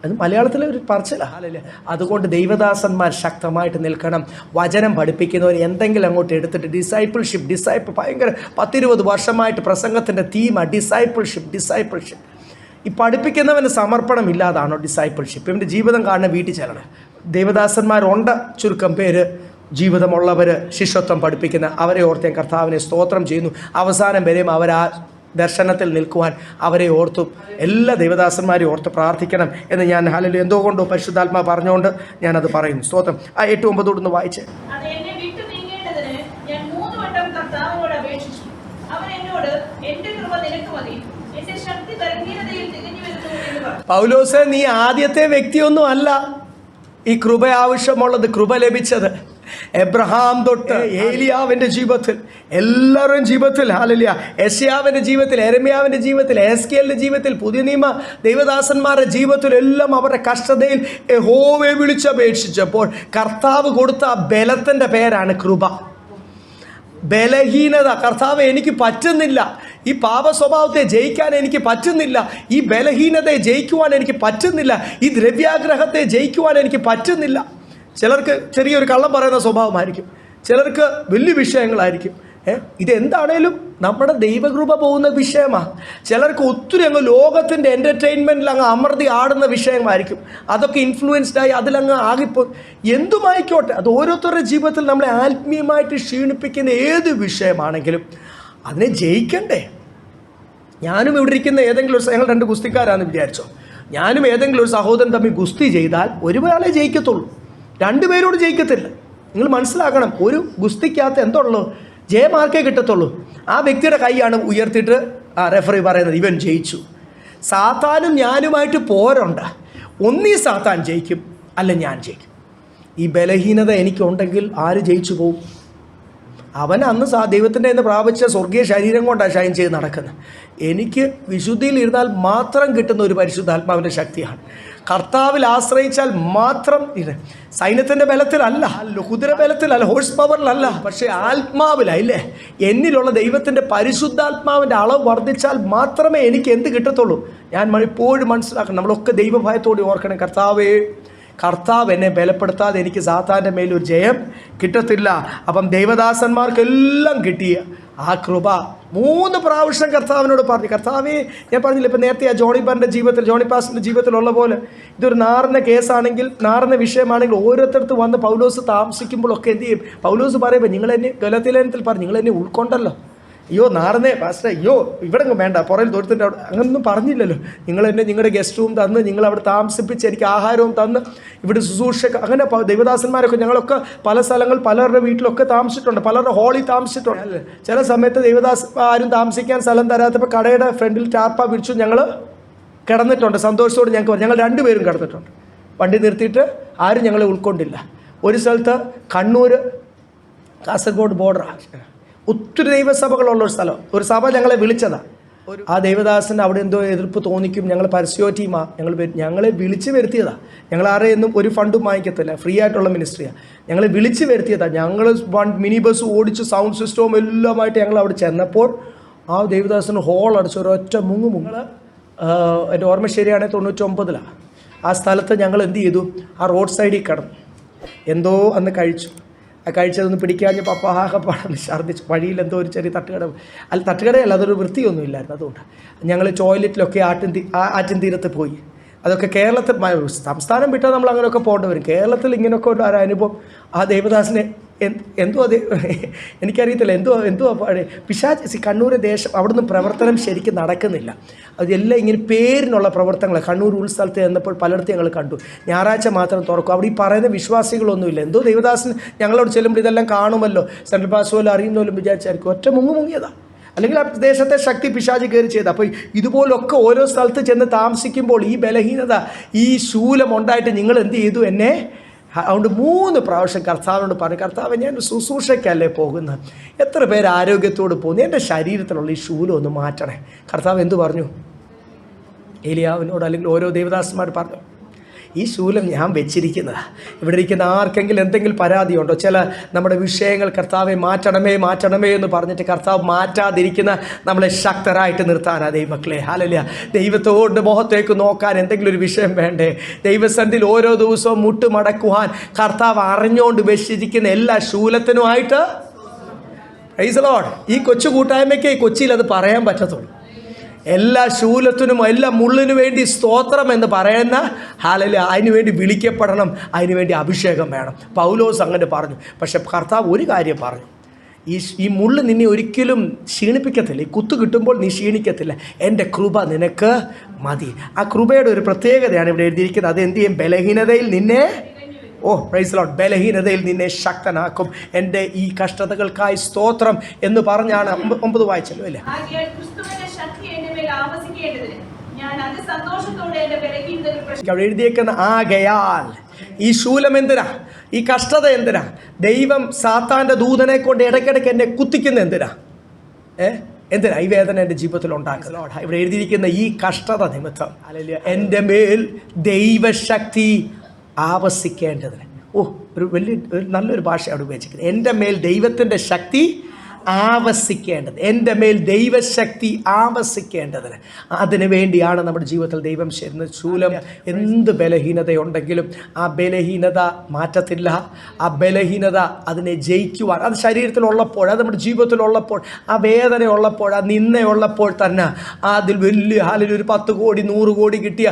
അത് മലയാളത്തിലെ ഒരു പറച്ചിലല്ലേ. അതുകൊണ്ട് ദൈവദാസന്മാർ ശക്തമായിട്ട് നിൽക്കണം. വചനം പഠിപ്പിക്കുന്നവർ എന്തെങ്കിലും അങ്ങോട്ട് എടുത്തിട്ട് ഡിസൈപ്പിൾ ഭയങ്കര 10-20 വർഷമായിട്ട് പ്രസംഗത്തിൻ്റെ തീമാണ് ഡിസൈപ്പിൾഷിപ്പ്. ഈ പഠിപ്പിക്കുന്നവന് സമർപ്പണം ഇല്ലാതാണോ ഡിസൈപ്പിൾഷിപ്പ്? ഇവൻ്റെ ജീവിതം കാണുന്ന വീട്ടിൽ ചെല്ലണം. ദൈവദാസന്മാരുണ്ട്, ചുരുക്കം പേര് ജീവിതമുള്ളവർ ശിഷ്യത്വം പഠിപ്പിക്കുന്ന അവരെ ഓർത്ത് ഞാൻ കർത്താവിനെ സ്തോത്രം ചെയ്യുന്നു. അവസാനം വരെയും അവരാ ദർശനത്തിൽ നിൽക്കുവാൻ അവരെ ഓർത്തും എല്ലാ ദൈവദാസന്മാരെയും ഓർത്ത് പ്രാർത്ഥിക്കണം എന്ന് ഞാൻ ഹല്ലേലൂയ എന്തുകൊണ്ടോ പരിശുദ്ധാത്മാ പറഞ്ഞുകൊണ്ട് ഞാനത് പറയുന്നു. സ്തോത്രം. 8-9 വായിച്ച്. പൗലോസേ, നീ ആദ്യത്തെ വ്യക്തിയൊന്നും അല്ല ഈ കൃപ ആവശ്യമുള്ളത്, കൃപ ലഭിച്ചത് എബ്രഹാം തൊട്ട് ഏലിയാവിൻ്റെ ജീവിതത്തിൽ, എല്ലാവരുടെയും ജീവിതത്തിൽ, ഹല്ലേലൂയ, യെശയ്യാവിൻ്റെ ജീവിതത്തിൽ, യെരമ്യാവിൻ്റെ ജീവിതത്തിൽ, എസ്കേലിൻ്റെ ജീവിതത്തിൽ, പുതിയ നിയമ ദൈവദാസന്മാരുടെ ജീവിതത്തിൽ എല്ലാം അവരുടെ കഷ്ടതയിൽ യഹോവയെ വിളിച്ചപേക്ഷിച്ചപ്പോൾ കർത്താവ് കൊടുത്ത ബലത്തിൻ്റെ പേരാണ് കൃപ. ബലഹീനത, കർത്താവ് എനിക്ക് പറ്റുന്നില്ല, ഈ പാപ സ്വഭാവത്തെ ജയിക്കാൻ എനിക്ക് പറ്റുന്നില്ല, ഈ ബലഹീനതയെ ജയിക്കുവാൻ എനിക്ക് പറ്റുന്നില്ല, ഈ ദ്രവ്യാഗ്രഹത്തെ ജയിക്കുവാൻ എനിക്ക് പറ്റുന്നില്ല. ചിലർക്ക് ചെറിയൊരു കള്ളം പറയുന്ന സ്വഭാവമായിരിക്കും, ചിലർക്ക് വലിയ വിഷയങ്ങളായിരിക്കും. ഇതെന്താണേലും നമ്മുടെ ദൈവകൃപ പോകുന്ന വിഷയമാണ്. ചിലർക്ക് ഒത്തിരി അങ്ങ് ലോകത്തിൻ്റെ എൻ്റർടൈൻമെൻറ്റിൽ അങ്ങ് അമർത്തി ആടുന്ന വിഷയമായിരിക്കും. അതൊക്കെ ഇൻഫ്ലുവൻസ്ഡായി അതിലങ്ങ് ആകിപ്പോ എന്തുമായിക്കോട്ടെ, അത് ഓരോരുത്തരുടെ ജീവിതത്തിൽ നമ്മളെ ആത്മീയമായിട്ട് ക്ഷീണിപ്പിക്കുന്ന ഏത് വിഷയമാണെങ്കിലും അതിനെ ജയിക്കണ്ടേ. ഞാനും ഇവിടെ ഇരിക്കുന്ന ഏതെങ്കിലും ഒരു ഞങ്ങൾ 2 ഗുസ്തിക്കാരാണെന്ന് വിചാരിച്ചോ, ഞാനും ഏതെങ്കിലും ഒരു സഹോദരൻ തമ്മിൽ ഗുസ്തി ചെയ്താൽ ഒരാളെ ജയിക്കത്തുള്ളൂ, 2 പേരോട് ജയിക്കത്തില്ല. നിങ്ങൾ മനസ്സിലാക്കണം, ഒരു ഗുസ്തിക്കകത്ത് എന്തുള്ളൂ, ജയമാർക്കേ കിട്ടത്തുള്ളൂ. ആ വ്യക്തിയുടെ കൈയാണ് ഉയർത്തിയിട്ട് റെഫറി പറയുന്നത് ഇവൻ ജയിച്ചു. സാത്താനും ഞാനുമായിട്ട് പോരുണ്ട്, ഒന്നീ സാത്താൻ ജയിക്കും, അല്ല ഞാൻ ജയിക്കും. ഈ ബലഹീനത എനിക്കുണ്ടെങ്കിൽ ആര് ജയിച്ചു പോവും? അവൻ അന്ന് ദൈവത്തിൻ്റെ നിന്ന് പ്രാപിച്ച സ്വർഗീയ ശരീരം കൊണ്ടാണ് ഷൈൻ ചെയ്ത് നടക്കുന്നത്. എനിക്ക് വിശുദ്ധിയിൽ ഇരുന്നാൽ മാത്രം കിട്ടുന്ന ഒരു പരിശുദ്ധാത്മാവിൻ്റെ ശക്തിയാണ്. കർത്താവിൽ ആശ്രയിച്ചാൽ മാത്രം. സൈന്യത്തിൻ്റെ ബലത്തിലല്ല, കുതിര ബലത്തിലല്ല, ഹോഴ്സ് പവറിലല്ല, പക്ഷേ ആത്മാവിലല്ലേ. എന്നിലുള്ള ദൈവത്തിൻ്റെ പരിശുദ്ധാത്മാവിൻ്റെ അളവ് വർദ്ധിച്ചാൽ മാത്രമേ എനിക്ക് എന്ത് കിട്ടത്തുള്ളൂ. ഞാൻ ഇപ്പോഴും മനസ്സിലാക്കണം, നമ്മളൊക്കെ ദൈവഭയത്തോടെ ഓർക്കണം, കർത്താവ് എന്നെ ബലപ്പെടുത്താതെ എനിക്ക് സാത്താൻ്റെ മേലൊരു ജയം കിട്ടത്തില്ല. അപ്പം ദൈവദാസന്മാർക്കെല്ലാം കിട്ടിയ ആ കൃപ 3 പ്രാവശ്യം കർത്താവിനോട് പറഞ്ഞു. കർത്താവേ, ഞാൻ പറഞ്ഞില്ല ഇപ്പം നേരത്തെ ആ ജോണി പാസ്റ്ററിൻ്റെ ജീവിതത്തിലുള്ള പോലെ ഇതൊരു നാറുന്ന കേസാണെങ്കിൽ, നാറുന്ന വിഷയമാണെങ്കിൽ ഓരോരുത്തർത്ത് വന്ന് പൗലോസ് താമസിക്കുമ്പോഴൊക്കെ എന്ത് ചെയ്യും? പൗലോസ് പറയുമ്പോൾ നിങ്ങളെന്നെ ഗലാത്യലേഖനത്തിൽ പറഞ്ഞു, നിങ്ങളെന്നെ ഉൾക്കൊണ്ടല്ലോ. അയ്യോ നാറുന്നേ പാസ്റ്റർ, അയ്യോ ഇവിടെ വേണ്ട, പുറയിൽ തൊഴുത്തിൻ്റെ അവിടെ അങ്ങനൊന്നും പറഞ്ഞില്ലല്ലോ. നിങ്ങളെന്നെ നിങ്ങളുടെ ഗസ്റ്റ് റൂം തന്ന്, നിങ്ങളവിടെ താമസിപ്പിച്ച് എനിക്ക് ആഹാരവും തന്ന്, ഇവിടെ ശുശ്രൂഷ, അങ്ങനെ ദൈവദാസന്മാരൊക്കെ ഞങ്ങളൊക്കെ പല സ്ഥലങ്ങൾ പലരുടെ വീട്ടിലൊക്കെ താമസിച്ചിട്ടുണ്ട്, പലരുടെ ഹോളിൽ താമസിച്ചിട്ടുണ്ട്. ചില സമയത്ത് ആരും താമസിക്കാൻ സ്ഥലം തരാത്തപ്പോൾ കടയുടെ ഫ്രണ്ടിൽ ടാർപ്പ വിരിച്ചു ഞങ്ങൾ കിടന്നിട്ടുണ്ട്. സന്തോഷത്തോട് ഞങ്ങൾ 2 പേരും കിടന്നിട്ടുണ്ട്. വണ്ടി നിർത്തിയിട്ട് ആരും ഞങ്ങളെ ഉൾക്കൊണ്ടില്ല. ഒരു സ്ഥലത്ത് കണ്ണൂർ കാസർഗോഡ് ബോർഡറാണ്, ഒത്തിരി ദൈവസഭകളുള്ള ഒരു സ്ഥലം, ഒരു സഭ ഞങ്ങളെ വിളിച്ചതാണ്. ആ ദേവദാസന് അവിടെ എന്തോ എതിർപ്പ് തോന്നിക്കും, ഞങ്ങൾ പരസ്യോ ടീമാണ്, ഞങ്ങളെ വിളിച്ച് വരുത്തിയതാണ്. ഞങ്ങൾ ആരെയൊന്നും ഒരു ഫണ്ടും വാങ്ങിക്കത്തില്ല, ഫ്രീ ആയിട്ടുള്ള മിനിസ്ട്രിയാണ്. ഞങ്ങളെ വിളിച്ച് വരുത്തിയതാണ്. ഞങ്ങൾ മിനി ബസ് ഓടിച്ച് സൗണ്ട് സിസ്റ്റവും എല്ലാമായിട്ട് ഞങ്ങൾ അവിടെ ചെന്നപ്പോൾ ആ ദേവദാസന് ഹോൾ അടിച്ച് ഒരൊറ്റ മുങ്ങ്. എൻ്റെ ഓർമ്മ ശരിയാണെങ്കിൽ 99-ലാണ്. ആ സ്ഥലത്ത് ഞങ്ങൾ എന്ത് ചെയ്തു, ആ റോഡ് സൈഡിൽ കിടന്നു, എന്തോ അന്ന് കഴിച്ചു. ആ കഴിച്ചതൊന്ന് പിടിക്കാഞ്ഞപ്പോൾ അപ്പാകപ്പാടെന്ന് ഛർദ്ദിച്ചു. വഴിയിൽ എന്തോ ഒരു ചെറിയ തട്ടുകടയല്ല, അതൊരു വൃത്തിയൊന്നും ഇല്ലായിരുന്നു. അതുകൊണ്ട് ഞങ്ങൾ ടോയ്ലറ്റിലൊക്കെ ആറ്റിൻ തീരത്ത് പോയി. അതൊക്കെ കേരളത്തിൽ, സംസ്ഥാനം വിട്ടാൽ നമ്മൾ അങ്ങനെയൊക്കെ പോകേണ്ടി വരും. കേരളത്തിൽ ഇങ്ങനെയൊക്കെ ഒരു അനുഭവം ആ ദേവദാസിനെ എന്തോ അത് എനിക്കറിയത്തില്ല, എന്തോ പിശാച് കണ്ണൂർ ദേശം അവിടുന്ന് പ്രവർത്തനം ശരിക്കും നടക്കുന്നില്ല. അതെല്ലാം ഇങ്ങനെ പേരിനുള്ള പ്രവർത്തനങ്ങൾ. കണ്ണൂർ ഉൾസ്ഥലത്ത് ചെന്നപ്പോൾ പലയിടത്തും ഞങ്ങൾ കണ്ടു, ഞായറാഴ്ച മാത്രം തുറക്കും. അവിടെ ഈ പറയുന്ന വിശ്വാസികളൊന്നുമില്ല. എന്തോ ദൈവദാസൻ ഞങ്ങളോട് ചെല്ലുമ്പോൾ ഇതെല്ലാം കാണുമല്ലോ, സെൻട്രൽ പാസ് പോലും അറിയുന്നപോലും വിചാരിച്ചായിരിക്കും. ഒറ്റ മുങ്ങിയതാണ്. അല്ലെങ്കിൽ ആ ദേശത്തെ ശക്തി പിശാച് കയറി ചെയ്ത്. അപ്പോൾ ഇതുപോലൊക്കെ ഓരോ സ്ഥലത്ത് ചെന്ന് താമസിക്കുമ്പോൾ ഈ ബലഹീനത, ഈ ശൂലം ഉണ്ടായിട്ട് നിങ്ങൾ എന്ത് ചെയ്തു എന്നെ. അതുകൊണ്ട് 3 പ്രാവശ്യം കർത്താവിനോട് പറഞ്ഞു, കർത്താവ് ഞാൻ ശുശ്രൂഷയ്ക്കല്ലേ പോകുന്നത്, എത്ര പേര് ആരോഗ്യത്തോട് പോകുന്നു, എൻ്റെ ശരീരത്തിലുള്ള ഈ ശൂലം ഒന്ന് മാറ്റണേ. കർത്താവ് എന്തു പറഞ്ഞു? ഏലിയാവിനോട് അല്ലെങ്കിൽ ഓരോ ദേവദാസന്മാർ പറഞ്ഞു, ഈ ശൂലം ഞാൻ വെച്ചിരിക്കുന്നതാണ്. ഇവിടെ ഇരിക്കുന്ന ആർക്കെങ്കിലും എന്തെങ്കിലും പരാതിയുണ്ടോ? ചില നമ്മുടെ വിഷയങ്ങൾ കർത്താവെ മാറ്റണമേ എന്ന് പറഞ്ഞിട്ട് കർത്താവ് മാറ്റാതിരിക്കുന്ന നമ്മളെ ശക്തരായിട്ട് നിർത്താനാണ് ദൈവമക്കളെ. ഹല്ലേലൂയ. ദൈവത്തോട് മുഖത്തേക്ക് നോക്കാൻ എന്തെങ്കിലും ഒരു വിഷയം വേണ്ടേ? ദൈവസന്നിധിയിൽ ഓരോ ദിവസവും മുട്ടുമടക്കുവാൻ കർത്താവ് അറിഞ്ഞുകൊണ്ട് വെച്ചിരിക്കുന്ന എല്ലാ ശൂലത്തിനുമായിട്ട് പ്രൈസ് ദി ലോർഡ്. ഈ കൊച്ചു കൂട്ടായ്മയ്ക്ക് ഈ കൊച്ചിയിൽ അത് പറയാൻ പറ്റത്തുള്ളൂ. എല്ലാ ശൂലത്തിനും എല്ലാ മുള്ളിനു വേണ്ടി സ്തോത്രം എന്ന് പറയുന്ന ഹല്ലേലൂയ, അതിനുവേണ്ടി വിളിക്കപ്പെടണം, അതിനുവേണ്ടി അഭിഷേകം വേണം. പൗലോസ് അങ്ങനെ പറഞ്ഞു. പക്ഷെ കർത്താവ് ഒരു കാര്യം പറഞ്ഞു, ഈ മുള്ള് നിന്നെ ഒരിക്കലും ക്ഷീണിപ്പിക്കത്തില്ല. ഈ കുത്തു കിട്ടുമ്പോൾ നീ ക്ഷീണിക്കത്തില്ല, എൻ്റെ കൃപ നിനക്ക് മതി. ആ കൃപയുടെ ഒരു പ്രത്യേകതയാണ് ഇവിടെ എഴുതിയിരിക്കുന്നത്. അത് എന്ത് ചെയ്യും? ബലഹീനതയിൽ നിന്നെ പ്രൈസ് ലോർഡ്, ബലഹീനതയിൽ നിന്നെ ശക്തനാക്കും. എൻ്റെ ഈ കഷ്ടതകൾക്കായി സ്തോത്രം എന്ന് പറഞ്ഞാണ് 9 വായിച്ചല്ലോ അല്ലേ? അവിടെ എഴുതിയേക്കുന്ന ആകയാൽ. ഈ ശൂലം എന്തിനാ? ഈ കഷ്ടത എന്തിനാ? ദൈവം സാത്താൻ്റെ ദൂതനെ കൊണ്ട് ഇടയ്ക്കിടയ്ക്ക് എന്നെ കുത്തിക്കുന്ന എന്തിനാ? എന്തിനാ ഈ വേദന എൻ്റെ ജീവിതത്തിൽ ഉണ്ടാക്കുന്നത്? ഇവിടെ എഴുതിയിരിക്കുന്ന ഈ കഷ്ടത നിമിത്തം എൻ്റെ മേൽ ദൈവശക്തി ആവസിക്കേണ്ടതിന്. ഒരു നല്ലൊരു ഭാഷ അവിടെ ഉപയോഗിച്ചിരിക്കുന്നത്. എൻ്റെ മേൽ ദൈവത്തിൻ്റെ ശക്തി ആവസിക്കേണ്ടത്, എൻ്റെ മേൽ ദൈവശക്തി ആവസിക്കേണ്ടതിന്. അതിനു വേണ്ടിയാണ് നമ്മുടെ ജീവിതത്തിൽ ദൈവം ചേരുന്നത്. ശൂലം എന്ത് ബലഹീനതയുണ്ടെങ്കിലും ആ ബലഹീനത മാറ്റത്തില്ല. ആ ബലഹീനത അതിനെ ജയിക്കുവാൻ, അത് ശരീരത്തിലുള്ളപ്പോൾ, അത് നമ്മുടെ ജീവിതത്തിലുള്ളപ്പോൾ, ആ വേദന ഉള്ളപ്പോൾ, ആ നിന്ദയുള്ളപ്പോൾ തന്നെ അതിൽ വലിയ ഒരു 10 കോടി 100 കോടി കിട്ടിയ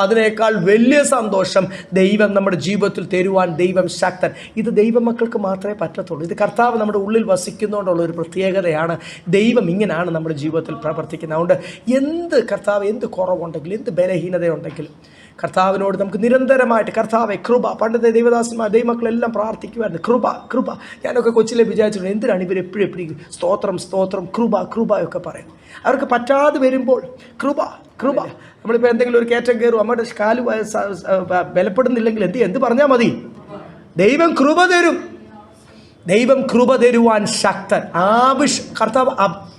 അതിനേക്കാൾ വലിയ സന്തോഷം ദൈവം നമ്മുടെ ജീവിതത്തിൽ തരുവാൻ ദൈവം ശക്തൻ. ഇത് ദൈവമക്കൾക്ക് മാത്രമേ പറ്റത്തുള്ളൂ. ഇത് കർത്താവ് നമ്മുടെ ഉള്ളിൽ വസിക്കുന്നതുകൊണ്ടുള്ള ഒരു പ്രത്യേകതയാണ്. ദൈവം ഇങ്ങനെയാണ് നമ്മുടെ ജീവിതത്തിൽ പ്രവർത്തിക്കുന്നത്. അതുകൊണ്ട് എന്ത് കുറവുണ്ടെങ്കിലും എന്ത് ബലഹീനതയുണ്ടെങ്കിലും കർത്താവിനോട് നമുക്ക് നിരന്തരമായിട്ട് കർത്താവെ കൃപ. പണ്ടത്തെ ദൈവദാസന്മാർ ദൈവമക്കളെല്ലാം പ്രാർത്ഥിക്കുമായിരുന്നു, കൃപ. ഞാനൊക്കെ കൊച്ചിലെ വിചാരിച്ചിട്ടുണ്ട്, എന്തിനാണ് ഇവർ എപ്പോഴും സ്തോത്രം കൃപയൊക്കെ പറയും. അവർക്ക് പറ്റാതെ വരുമ്പോൾ കൃപ. നമ്മളിപ്പോൾ എന്തെങ്കിലും ഒരു കയറ്റം കയറും, നമ്മുടെ കാല് ബലപ്പെടുന്നില്ലെങ്കിൽ എന്ത് പറഞ്ഞാൽ മതി? ദൈവം കൃപ തരും. ദൈവം കൃപ തരുവാൻ ശക്തൻ. കർത്താവ്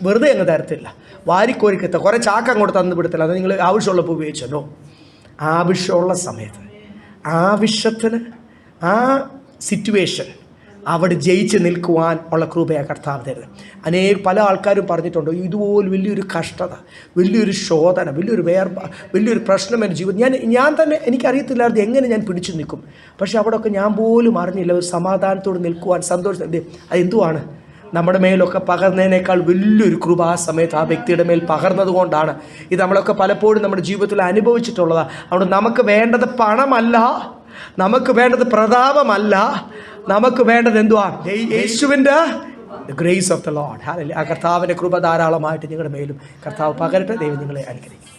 വെറുതെ അങ്ങ് തരത്തില്ല, വാരിക്കോരിക്കത്ത കുറേ ചാക്ക അങ്ങോട്ട് തന്നു വിടത്തില്ല. അത് നിങ്ങൾ ആവശ്യമുള്ളപ്പോൾ ഉപയോഗിച്ചല്ലോ. ആവശ്യമുള്ള സമയത്ത് ആവശ്യത്തിന് ആ സിറ്റുവേഷൻ അവിടെ ജയിച്ച് നിൽക്കുവാൻ ഉള്ള കൃപയാണ് കർത്താവ് തരുന്നത്. പല ആൾക്കാരും പറഞ്ഞിട്ടുണ്ട്, ഇതുപോലെ വലിയൊരു കഷ്ടത, വലിയൊരു ശോധന, വലിയൊരു പ്രശ്നം എൻ്റെ ജീവിതം. ഞാൻ തന്നെ എനിക്കറിയത്തില്ലായിരുന്നു എങ്ങനെ ഞാൻ പിടിച്ചു നിൽക്കും. പക്ഷെ അവിടെയൊക്കെ ഞാൻ പോലും അറിഞ്ഞില്ല ഒരു സമാധാനത്തോട് നിൽക്കുവാൻ, സന്തോഷം. അതെന്തുവാണ്? നമ്മുടെ മേലൊക്കെ പകർന്നതിനേക്കാൾ വലിയൊരു കൃപ ആ സമയത്ത് ആ വ്യക്തിയുടെ മേൽ പകർന്നത് കൊണ്ടാണ്. ഇത് നമ്മളൊക്കെ പലപ്പോഴും നമ്മുടെ ജീവിതത്തിൽ അനുഭവിച്ചിട്ടുള്ളതാണ്. അതുകൊണ്ട് നമുക്ക് വേണ്ടത് പണമല്ല, നമുക്ക് വേണ്ടത് പ്രതാപമല്ല, നമുക്ക് വേണ്ടത് എന്തുവാ? യേശുവിൻ്റെ grace of the Lord. Hallelujah. ആ കർത്താവിൻ്റെ കൃപ ധാരാളമായിട്ട് നിങ്ങളുടെ മേലും കർത്താവ് പകരട്ടെ. ദൈവം നിങ്ങളെ അനുഗ്രഹിക്കും.